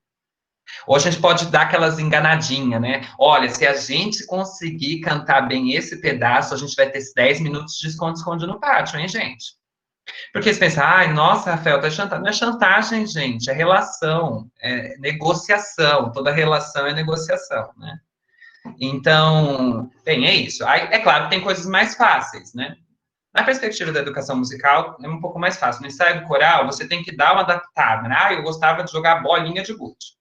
Ou a gente pode dar aquelas enganadinhas, né? Olha, se a gente conseguir cantar bem esse pedaço, a gente vai ter 10 minutos de esconde-esconde no pátio, hein, gente? Porque você pensa, ai, nossa, Rafael, tá chantagem. Não é chantagem, gente, é relação, é negociação. Toda relação é negociação, né? Então, bem, é isso. Aí, é claro que tem coisas mais fáceis, né? Na perspectiva da educação musical, é um pouco mais fácil. No ensaio do coral, você tem que dar uma adaptada, né? Ah, eu gostava de jogar bolinha de gude.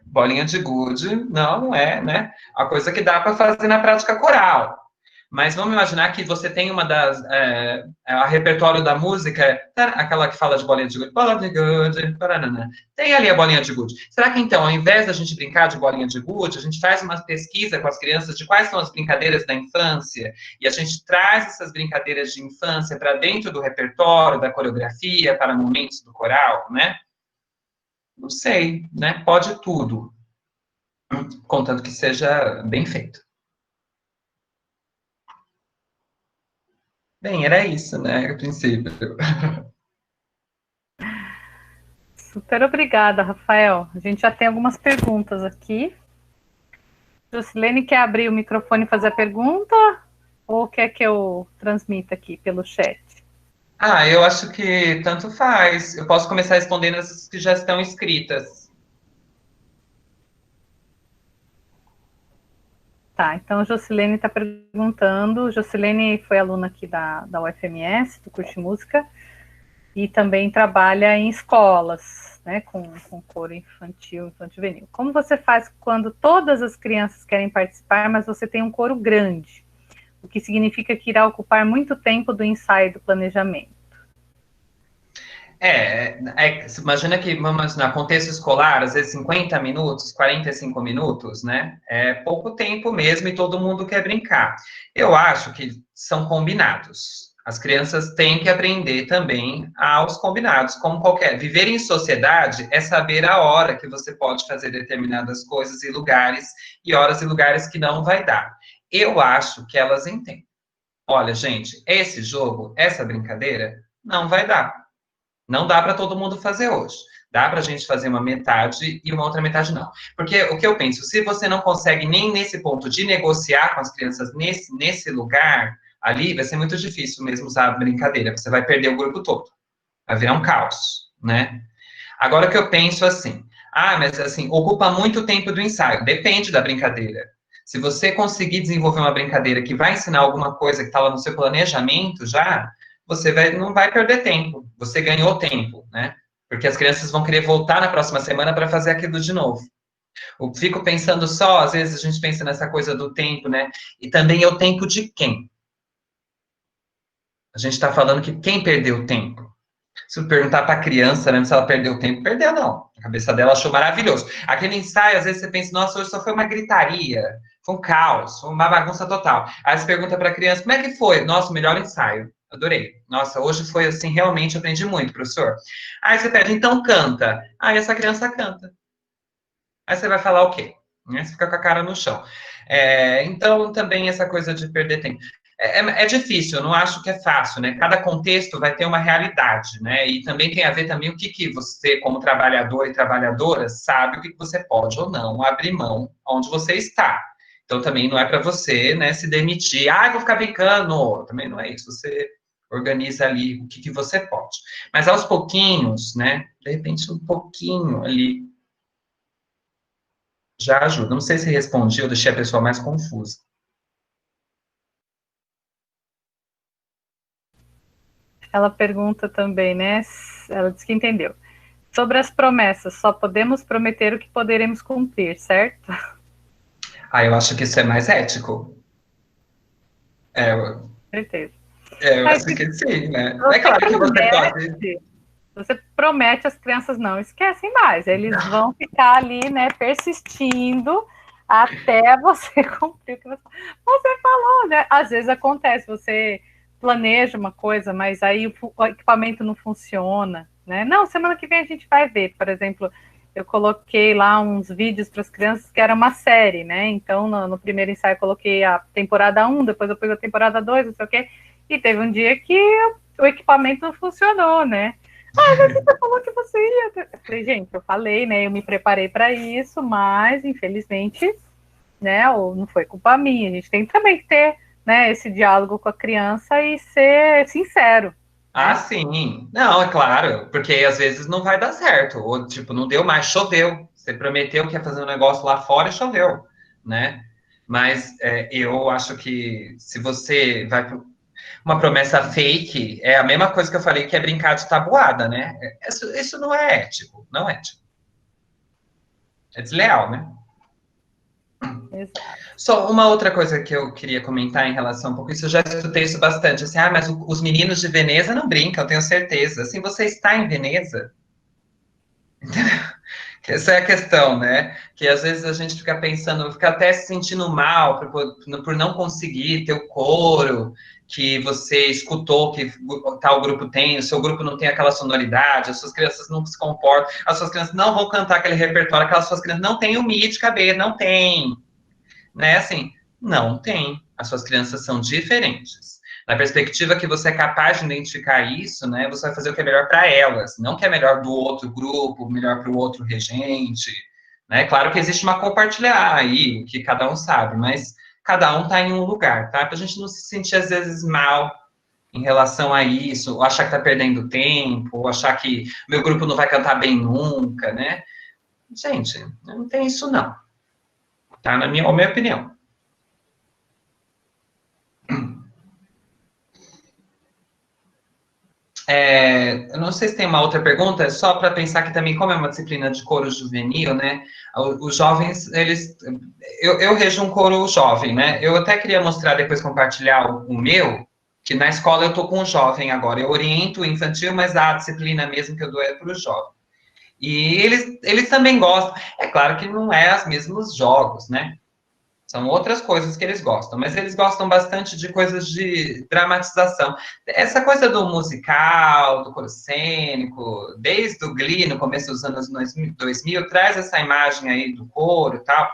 Bolinha de gude, não é, né? A coisa que dá para fazer na prática coral. Mas vamos imaginar que você tem uma das. A repertório da música, aquela que fala de bolinha de gude, bola de gude, paranana. Tem ali a bolinha de gude. Será que então, ao invés da gente brincar de bolinha de gude, a gente faz uma pesquisa com as crianças de quais são as brincadeiras da infância e a gente traz essas brincadeiras de infância para dentro do repertório, da coreografia, para momentos do coral, né? Não sei, né? Pode tudo, contanto que seja bem feito. Bem, era isso, né, a princípio. Super obrigada, Rafael. A gente já tem algumas perguntas aqui. Jusilene quer abrir o microfone e fazer a pergunta? Ou quer que eu transmita aqui pelo chat? Ah, eu acho que tanto faz. Eu posso começar respondendo as que já estão escritas. Tá, então a Jusilene está perguntando. Jusilene foi aluna aqui da UFMS, do curso de música, e também trabalha em escolas, né, com coro infantil, infanto-juvenil. Como você faz quando todas as crianças querem participar, mas você tem um coro grande, o que significa que irá ocupar muito tempo do ensaio do planejamento? Imagina que, vamos imaginar, contexto escolar, às vezes 50 minutos, 45 minutos, né? É pouco tempo mesmo e todo mundo quer brincar. Eu acho que são combinados. As crianças têm que aprender também aos combinados, como qualquer. Viver em sociedade é saber a hora que você pode fazer determinadas coisas e horas e lugares que não vai dar. Eu acho que elas entendem. Olha, gente, esse jogo, essa brincadeira, não vai dar. Não dá para todo mundo fazer hoje. Dá para a gente fazer uma metade e uma outra metade não. Porque o que eu penso, se você não consegue nem nesse ponto de negociar com as crianças nesse lugar ali, vai ser muito difícil mesmo usar a brincadeira. Você vai perder o grupo todo. Vai virar um caos, né? Agora que eu penso assim, mas assim, ocupa muito tempo do ensaio. Depende da brincadeira. Se você conseguir desenvolver uma brincadeira que vai ensinar alguma coisa que está lá no seu planejamento já, não vai perder tempo. Você ganhou tempo, né? Porque as crianças vão querer voltar na próxima semana para fazer aquilo de novo. Eu fico pensando só, às vezes a gente pensa nessa coisa do tempo, né? E também é o tempo de quem? A gente está falando que quem perdeu o tempo? Se eu perguntar para a criança, né, se ela perdeu o tempo, perdeu não. A cabeça dela achou maravilhoso. Aquele ensaio, às vezes você pensa, nossa, hoje só foi uma gritaria, foi um caos, foi uma bagunça total. Aí você pergunta para a criança, como é que foi? Nossa, o melhor ensaio. Adorei. Nossa, hoje foi assim, realmente aprendi muito, professor. Aí você pede, então canta. Aí essa criança canta. Aí você vai falar o quê? Né? Você fica com a cara no chão. Então, também essa coisa de perder tempo. É difícil, eu não acho que é fácil, né? Cada contexto vai ter uma realidade, né? E também tem a ver também o que você, como trabalhador e trabalhadora, sabe o que você pode ou não abrir mão onde você está. Então, também não é para você, né, se demitir. Vou ficar brincando. Também não é isso. Você organiza ali o que você pode. Mas aos pouquinhos, né? De repente, um pouquinho ali já ajuda. Não sei se respondi ou deixei a pessoa mais confusa. Ela pergunta também, né? Ela diz que entendeu. Sobre as promessas, só podemos prometer o que poderemos cumprir, certo? Eu acho que isso é mais ético. Com certeza. Eu acho que sim, né? É Você claro que você promete, pode. você promete, as crianças não esquecem mais. Eles vão ficar ali, né, persistindo até você cumprir o que você falou, né? Às vezes acontece, você planeja uma coisa, mas aí o equipamento não funciona, né? Não, semana que vem a gente vai ver. Por exemplo, eu coloquei lá uns vídeos para as crianças que era uma série, né? Então, no primeiro ensaio eu coloquei a temporada 1, depois eu pus a temporada 2, não sei o quê. E teve um dia que o equipamento não funcionou, né? Mas você falou que você ia. Eu falei, gente, eu falei, né? Eu me preparei para isso, mas infelizmente, né? Não foi culpa minha. A gente tem também que ter, né, esse diálogo com a criança e ser sincero. Sim. Não, é claro, porque às vezes não vai dar certo. Ou, tipo, não deu mais, choveu. Você prometeu que ia fazer um negócio lá fora e choveu, né? Mas eu acho que se você vai. Uma promessa fake é a mesma coisa que eu falei que é brincar de tabuada, né? Isso não é ético, não é ético. É desleal, né? Exato. Só uma outra coisa que eu queria comentar em relação a um pouco isso, eu já escutei isso bastante, assim, mas os meninos de Veneza não brincam, eu tenho certeza. Assim, você está em Veneza? Essa é a questão, né? Que às vezes a gente fica pensando, fica até se sentindo mal por não conseguir ter o coro que você escutou que tal grupo tem, o seu grupo não tem aquela sonoridade, as suas crianças não se comportam, as suas crianças não vão cantar aquele repertório, aquelas suas crianças não têm o MIDI de caber, não tem, né? Assim, não tem. As suas crianças são diferentes. Na perspectiva que você é capaz de identificar isso, né, você vai fazer o que é melhor para elas, não o que é melhor do outro grupo, melhor para o outro regente, né? Claro que existe uma compartilhar aí, que cada um sabe, mas cada um está em um lugar, tá? Para a gente não se sentir às vezes mal em relação a isso, ou achar que está perdendo tempo, ou achar que meu grupo não vai cantar bem nunca, né? Gente, não tem isso não, tá? Na minha opinião. Eu não sei se tem uma outra pergunta, é só para pensar que também, como é uma disciplina de coro juvenil, né? Os jovens, eu rejo um coro jovem, né? Eu até queria mostrar depois, compartilhar o meu, que na escola eu tô com um jovem agora. Eu oriento o infantil, mas a disciplina mesmo que eu dou é para o jovem. E eles também gostam. É claro que não é os mesmos jogos, né? São outras coisas que eles gostam, mas eles gostam bastante de coisas de dramatização. Essa coisa do musical, do coro cênico, desde o Glee, no começo dos anos 2000, traz essa imagem aí do coro e tal.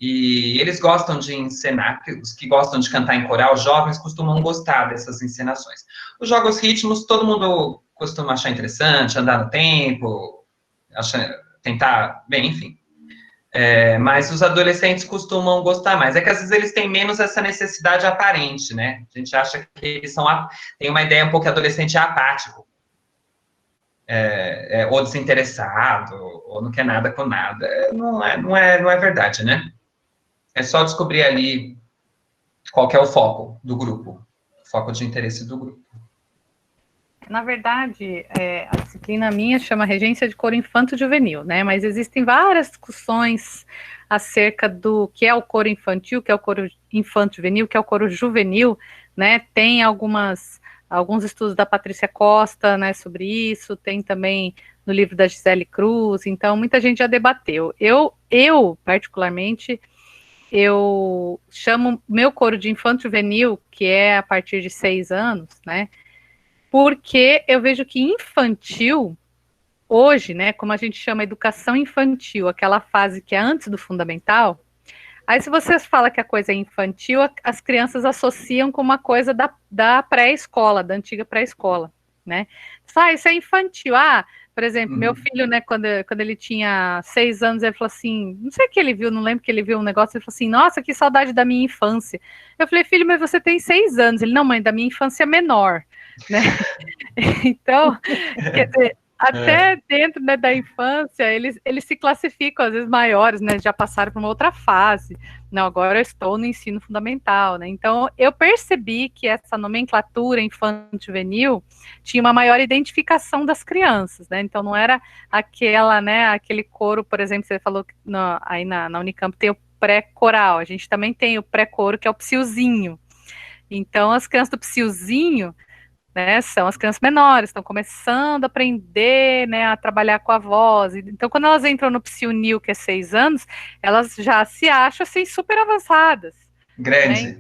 E eles gostam de encenar, os que gostam de cantar em coral, jovens costumam gostar dessas encenações. Os jogos ritmos, todo mundo costuma achar interessante, andar no tempo, tentar, bem, enfim. Mas os adolescentes costumam gostar mais. É que às vezes eles têm menos essa necessidade aparente, né? A gente acha que eles tem uma ideia um pouco que adolescente é apático, ou desinteressado, ou não quer nada com nada. Não é verdade, né? É só descobrir ali qual que é o foco do grupo, o foco de interesse do grupo. Na verdade, a disciplina minha chama Regência de Coro Infanto-Juvenil, né? Mas existem várias discussões acerca do que é o coro infantil, que é o coro infanto-juvenil, que é o coro juvenil, né? Tem alguns estudos da Patrícia Costa, né, sobre isso, tem também no livro da Gisele Cruz, então muita gente já debateu. Eu particularmente, eu chamo meu coro de infanto-juvenil, que é a partir de 6 anos, né? Porque eu vejo que infantil, hoje, né, como a gente chama educação infantil, aquela fase que é antes do fundamental, aí se você fala que a coisa é infantil, as crianças associam com uma coisa da pré-escola, da antiga pré-escola, né? Isso é infantil. Por exemplo, meu filho, né, quando ele tinha 6 anos, ele falou assim, não sei o que ele viu, não lembro que ele viu um negócio, ele falou assim, nossa, que saudade da minha infância. Eu falei, filho, mas você tem 6 anos. Ele, não, mãe, da minha infância menor, né? Então, quer dizer, até dentro, né, da infância, eles se classificam, às vezes maiores, né, já passaram por uma outra fase. Não, agora eu estou no ensino fundamental, né? Então, eu percebi que essa nomenclatura infanto-juvenil tinha uma maior identificação das crianças, né? Então, não era aquela, né, aquele coro, por exemplo, você falou que aí na Unicamp tem o pré-coral, a gente também tem o pré-coro, que é o psiozinho. Então, as crianças do psiozinho, né, são as crianças menores, estão começando a aprender, né, a trabalhar com a voz. Então, quando elas entram no psionil, que é 6 anos, elas já se acham assim super avançadas. Grande.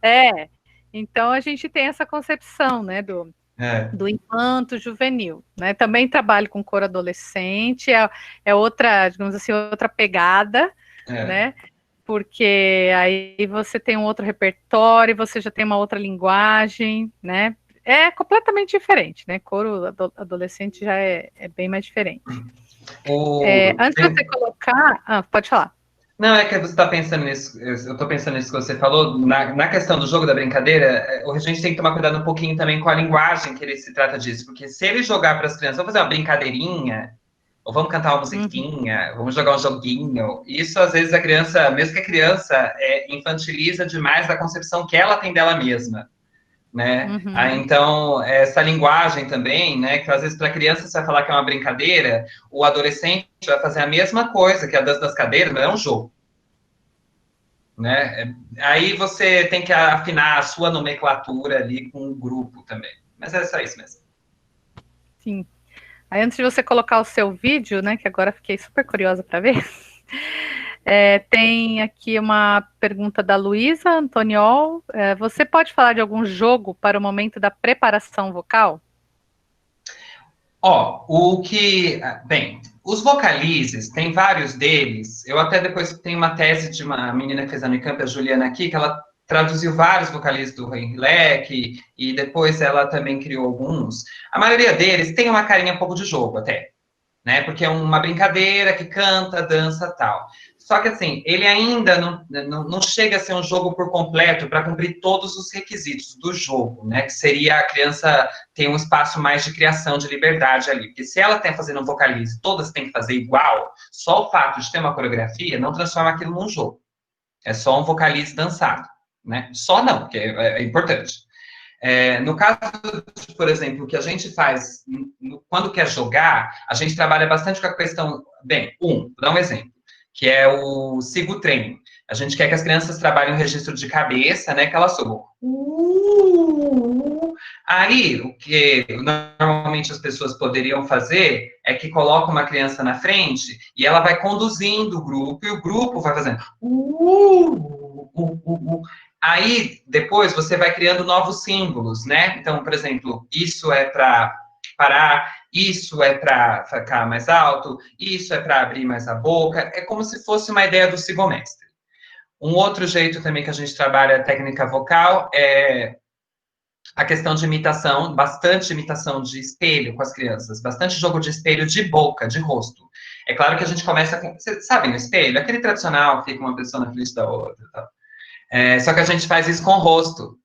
Né? Então a gente tem essa concepção, né, do infanto juvenil, né? Também trabalho com coro adolescente, é outra, digamos assim, outra pegada, né? Porque aí você tem um outro repertório, você já tem uma outra linguagem, né? É completamente diferente, né? Coro adolescente já é bem mais diferente. Antes de você colocar... pode falar. Não, é que você está pensando nisso, eu estou pensando nisso que você falou, na questão do jogo da brincadeira, a gente tem que tomar cuidado um pouquinho também com a linguagem que ele se trata disso, porque se ele jogar para as crianças, vamos fazer uma brincadeirinha, ou vamos cantar uma musiquinha, vamos jogar um joguinho, isso às vezes a criança, mesmo que a criança infantiliza demais a concepção que ela tem dela mesma. né? Uhum. Então, essa linguagem também, né, que às vezes para a criança você vai falar que é uma brincadeira, o adolescente vai fazer a mesma coisa que a dança das cadeiras, mas é um jogo, né? Aí você tem que afinar a sua nomenclatura ali com o grupo também. Mas é só isso mesmo. Sim. Aí antes de você colocar o seu vídeo, né, que agora fiquei super curiosa para ver, tem aqui uma pergunta da Luísa Antoniol. Você pode falar de algum jogo para o momento da preparação vocal? Ó, bem, os vocalizes, tem vários deles. Eu até depois tenho uma tese de uma menina que fez a Unicamp, a Juliana aqui, que ela traduziu vários vocalizes do Henry Leck, e depois ela também criou alguns. A maioria deles tem uma carinha um pouco de jogo até, né? Porque é uma brincadeira que canta, dança, tal. Só que assim, ele ainda não chega a ser um jogo por completo para cumprir todos os requisitos do jogo, né? Que seria a criança ter um espaço mais de criação, de liberdade ali. Porque se ela está fazendo um vocalize, todas têm que fazer igual, só o fato de ter uma coreografia não transforma aquilo num jogo. É só um vocalize dançado, né? Só não, porque é importante. No caso, por exemplo, o que a gente faz quando quer jogar, a gente trabalha bastante com a questão. Bem, vou dar um exemplo, que é o siga o treino. A gente quer que as crianças trabalhem o registro de cabeça, né? Que elas subam. Aí, o que normalmente as pessoas poderiam fazer é que colocam uma criança na frente e ela vai conduzindo o grupo e o grupo vai fazendo. Aí, depois, você vai criando novos símbolos, né? Então, por exemplo, isso é para parar, isso é para ficar mais alto, isso é para abrir mais a boca. É como se fosse uma ideia do sigomestre. Um outro jeito também que a gente trabalha a técnica vocal é a questão de imitação, bastante imitação de espelho com as crianças, bastante jogo de espelho de boca, de rosto. É claro que a gente começa com, vocês sabem, o espelho, aquele tradicional que fica uma pessoa na frente da outra. Tal. Só que a gente faz isso com o rosto,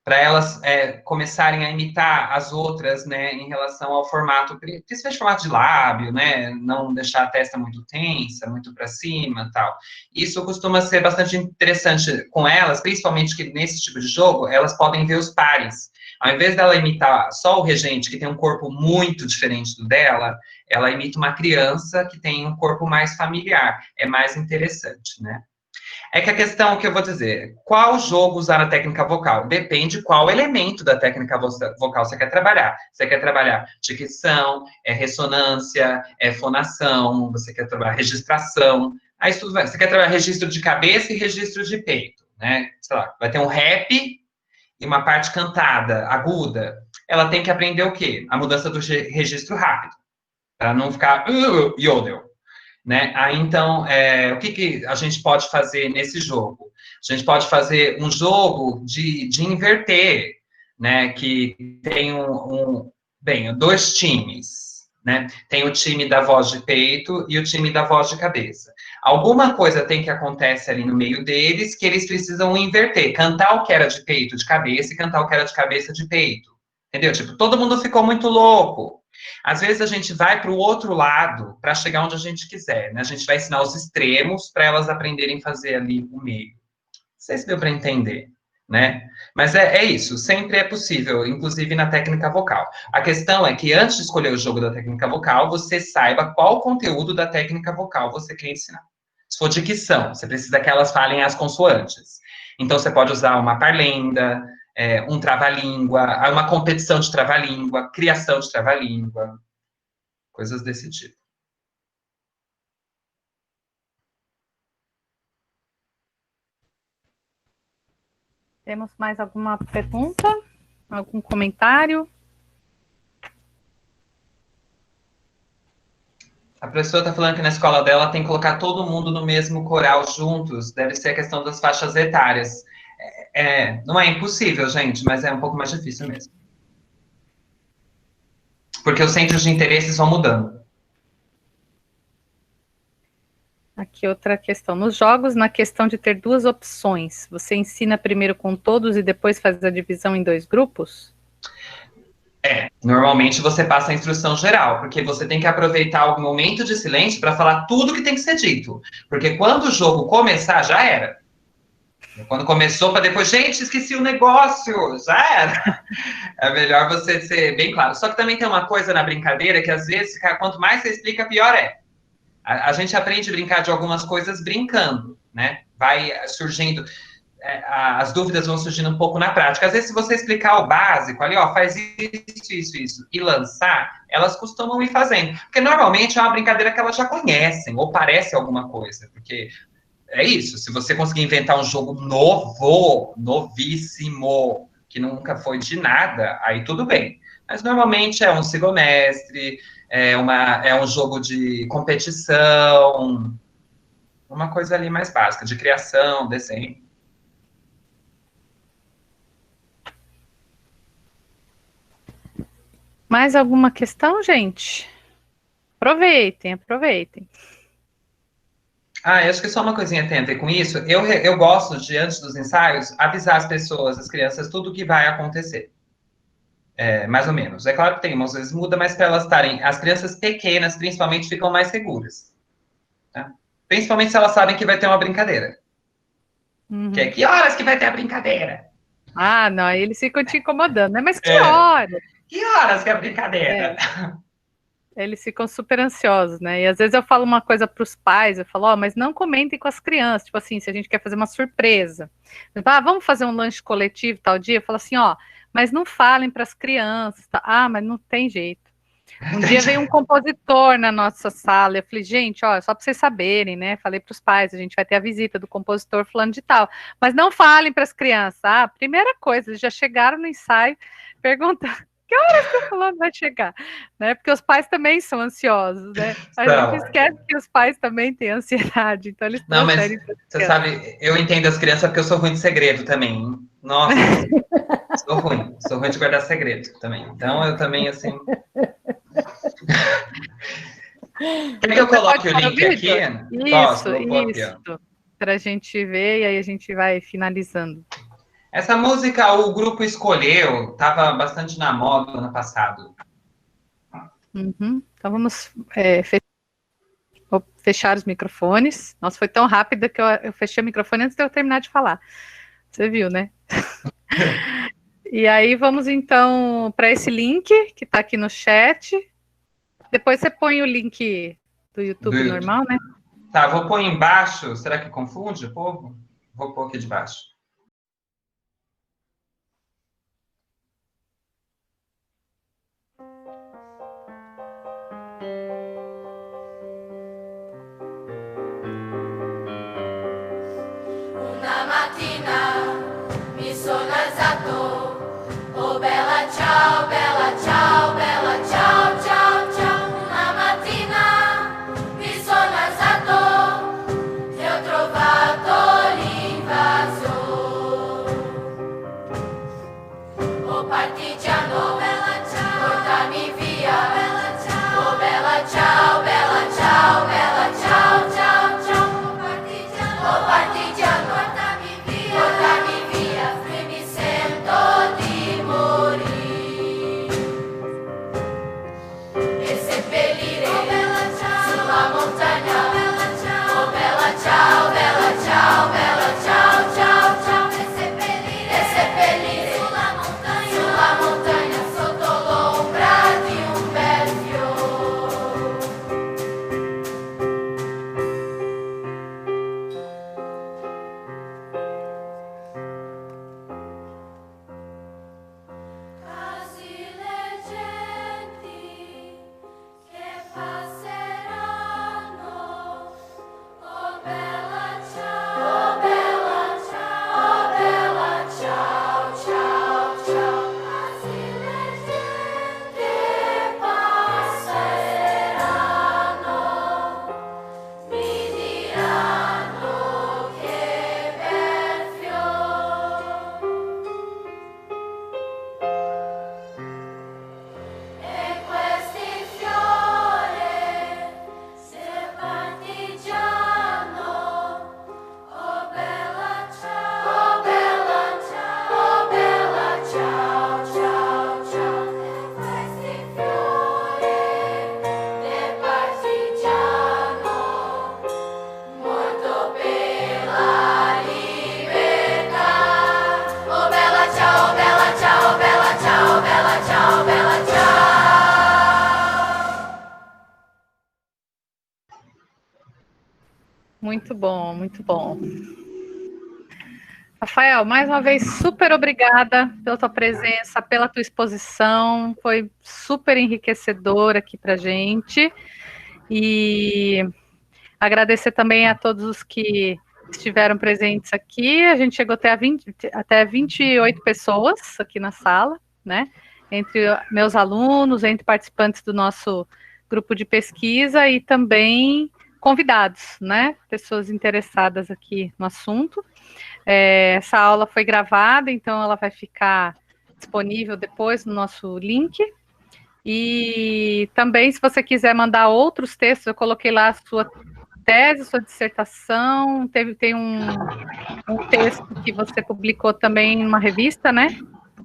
para elas começarem a imitar as outras, né, em relação ao formato, principalmente formato de lábio, né, não deixar a testa muito tensa, muito para cima, tal. Isso costuma ser bastante interessante com elas, principalmente que nesse tipo de jogo, elas podem ver os pares. Ao invés dela imitar só o regente, que tem um corpo muito diferente do dela, ela imita uma criança que tem um corpo mais familiar. É mais interessante, né? É que a questão que eu vou dizer, qual jogo usar na técnica vocal? Depende qual elemento da técnica vocal você quer trabalhar. Você quer trabalhar dicção, ressonância, fonação, você quer trabalhar registração. Aí tudo vai. Você quer trabalhar registro de cabeça e registro de peito, né? Sei lá, vai ter um rap e uma parte cantada, aguda. Ela tem que aprender o quê? A mudança do registro rápido, para não ficar yodel. Né? Aí, então, o que a gente pode fazer nesse jogo? A gente pode fazer um jogo de inverter, né? Que tem dois times, né? Tem o time da voz de peito e o time da voz de cabeça. Alguma coisa tem que acontecer ali no meio deles que eles precisam inverter, cantar o que era de peito de cabeça e cantar o que era de cabeça de peito. Entendeu? Tipo, todo mundo ficou muito louco. Às vezes a gente vai para o outro lado para chegar onde a gente quiser, né? A gente vai ensinar os extremos para elas aprenderem a fazer ali o meio. Não sei se deu para entender, né? Mas é isso, sempre é possível, inclusive na técnica vocal. A questão é que antes de escolher o jogo da técnica vocal, você saiba qual conteúdo da técnica vocal você quer ensinar. Se for dicção, você precisa que elas falem as consoantes. Então, você pode usar uma parlenda, um trava-língua, uma competição de trava-língua, criação de trava-língua, coisas desse tipo. Temos mais alguma pergunta? Algum comentário? A professora está falando que na escola dela tem que colocar todo mundo no mesmo coral juntos, deve ser a questão das faixas etárias. Não é impossível, gente, mas é um pouco mais difícil mesmo. Porque os centros de interesses vão mudando. Aqui outra questão. Nos jogos, na questão de ter duas opções, você ensina primeiro com todos e depois faz a divisão em dois grupos? Normalmente você passa a instrução geral, porque você tem que aproveitar o momento de silêncio para falar tudo que tem que ser dito. Porque quando o jogo começar, já era. Quando começou, para depois, gente, esqueci o negócio, já era. É melhor você ser bem claro. Só que também tem uma coisa na brincadeira que, às vezes, quanto mais você explica, pior é. A gente aprende a brincar de algumas coisas brincando, né? Vai surgindo, as dúvidas vão surgindo um pouco na prática. Às vezes, se você explicar o básico ali, ó, faz isso, e lançar, elas costumam ir fazendo. Porque, normalmente, é uma brincadeira que elas já conhecem, ou parece alguma coisa, porque... É isso, se você conseguir inventar um jogo novo, novíssimo, que nunca foi de nada, aí tudo bem. Mas normalmente é um sigomestre, é um jogo de competição, uma coisa ali mais básica, de criação, desenho. Mais alguma questão, gente? Aproveitem. Ah, eu acho que só uma coisinha tem a ver com isso. Eu gosto de, antes dos ensaios, avisar as pessoas, as crianças, tudo o que vai acontecer. Mais ou menos. É claro que tem, às vezes muda, mas para elas estarem. As crianças pequenas, principalmente, ficam mais seguras. Tá? Principalmente se elas sabem que vai ter uma brincadeira. Uhum. Que horas que vai ter a brincadeira? Ah, não, aí eles ficam te incomodando, né? Mas que É. hora? Que horas que é a brincadeira? Eles ficam super ansiosos, né? E às vezes eu falo uma coisa para os pais, eu falo, ó, mas não comentem com as crianças, tipo assim, se a gente quer fazer uma surpresa. Vamos fazer um lanche coletivo tal dia? Eu falo assim, ó, mas não falem para as crianças. Tá? Ah, mas não tem jeito. Um dia veio um compositor na nossa sala, eu falei, gente, ó, só para vocês saberem, né? Falei para os pais, a gente vai ter a visita do compositor fulano de tal, mas não falem para as crianças. Ah, primeira coisa, eles já chegaram no ensaio perguntando que horas que o fulano vai chegar, né? Porque os pais também são ansiosos, né? A gente esquece que os pais também têm ansiedade, então eles Não, mas transferem para você sabe, eu entendo as crianças porque eu sou ruim de segredo também. Hein? Nossa, sou ruim de guardar segredo também. Então eu também, assim. Quer que eu coloque o link aqui? Posso, vou pôr aqui, ó. Isso, para a gente ver e aí a gente vai finalizando. Essa música o grupo escolheu, estava bastante na moda no ano passado. Uhum. Então vamos fechar os microfones. Nossa, foi tão rápido que eu fechei o microfone antes de eu terminar de falar. Você viu, né? E aí vamos então para esse link que está aqui no chat. Depois você põe o link do YouTube normal, né? Tá, vou pôr embaixo. Será que confunde o povo? Vou pôr aqui de baixo. Una mattina mi sono alzato, oh bella ciao, bella ciao, bella ciao, ciao, ciao. Una mattina mi sono alzato e ho trovato l'invasor. Oh partigiano, bella ciao, portami via, bella ciao, oh bella ciao, bella ciao, bella ciao, ciao, ciao. Oh partigiano, portami via, qui mi sento di morire e seppellire sulla montagna. Oh bella ciao, bella ciao, bella ciao, ciao, ciao. E seppellire sulla montagna sotto l'ombra di un bel Muito bom, muito bom. Rafael, mais uma vez, super obrigada pela tua presença, pela tua exposição. Foi super enriquecedor aqui para gente. E agradecer também a todos os que estiveram presentes aqui. A gente chegou até 28 pessoas aqui na sala, né? Entre meus alunos, entre participantes do nosso grupo de pesquisa e também convidados, né? Pessoas interessadas aqui no assunto. Essa aula foi gravada, então ela vai ficar disponível depois no nosso link. E também, se você quiser mandar outros textos, eu coloquei lá a sua tese, sua dissertação, tem um texto que você publicou também em uma revista, né?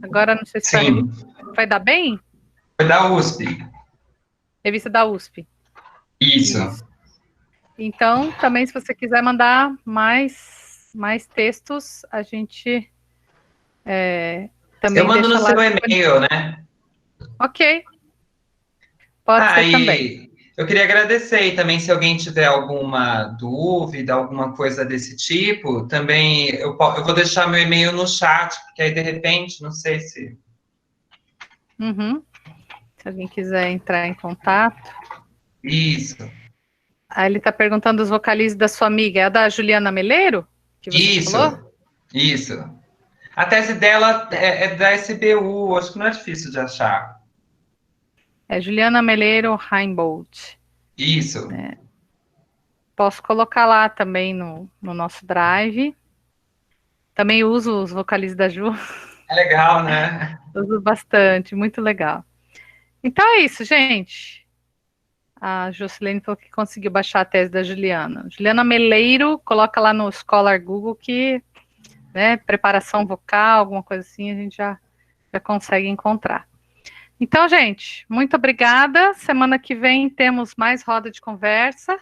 Agora não sei se Sim. vai dar bem? Foi da USP. Revista da USP. Isso. Então, também se você quiser mandar mais textos, a gente também Eu mando deixa no lá. seu e-mail, né? Ok. Pode ser também. Eu queria agradecer e também se alguém tiver alguma dúvida, alguma coisa desse tipo, também eu vou deixar meu e-mail no chat, porque aí de repente, não sei se... Uhum. Se alguém quiser entrar em contato. Isso. Aí ele está perguntando os vocalizes da sua amiga. É a da Juliana Meleiro? Que você falou? Isso. A tese dela é da SBU, acho que não é difícil de achar. É Juliana Meleiro Heimbold. Isso. Posso colocar lá também no nosso drive. Também uso os vocalizes da Ju. É legal, né? Uso bastante, muito legal. Então é isso, gente. A Jocilene falou que conseguiu baixar a tese da Juliana. Juliana Meleiro, coloca lá no Scholar Google que, né, preparação vocal, alguma coisa assim, a gente já consegue encontrar. Então, gente, muito obrigada. Semana que vem temos mais roda de conversa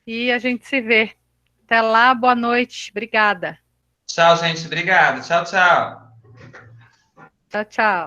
e a gente se vê. Até lá, boa noite. Obrigada. Tchau, gente. Obrigado. Tchau, tchau. Tchau, tchau.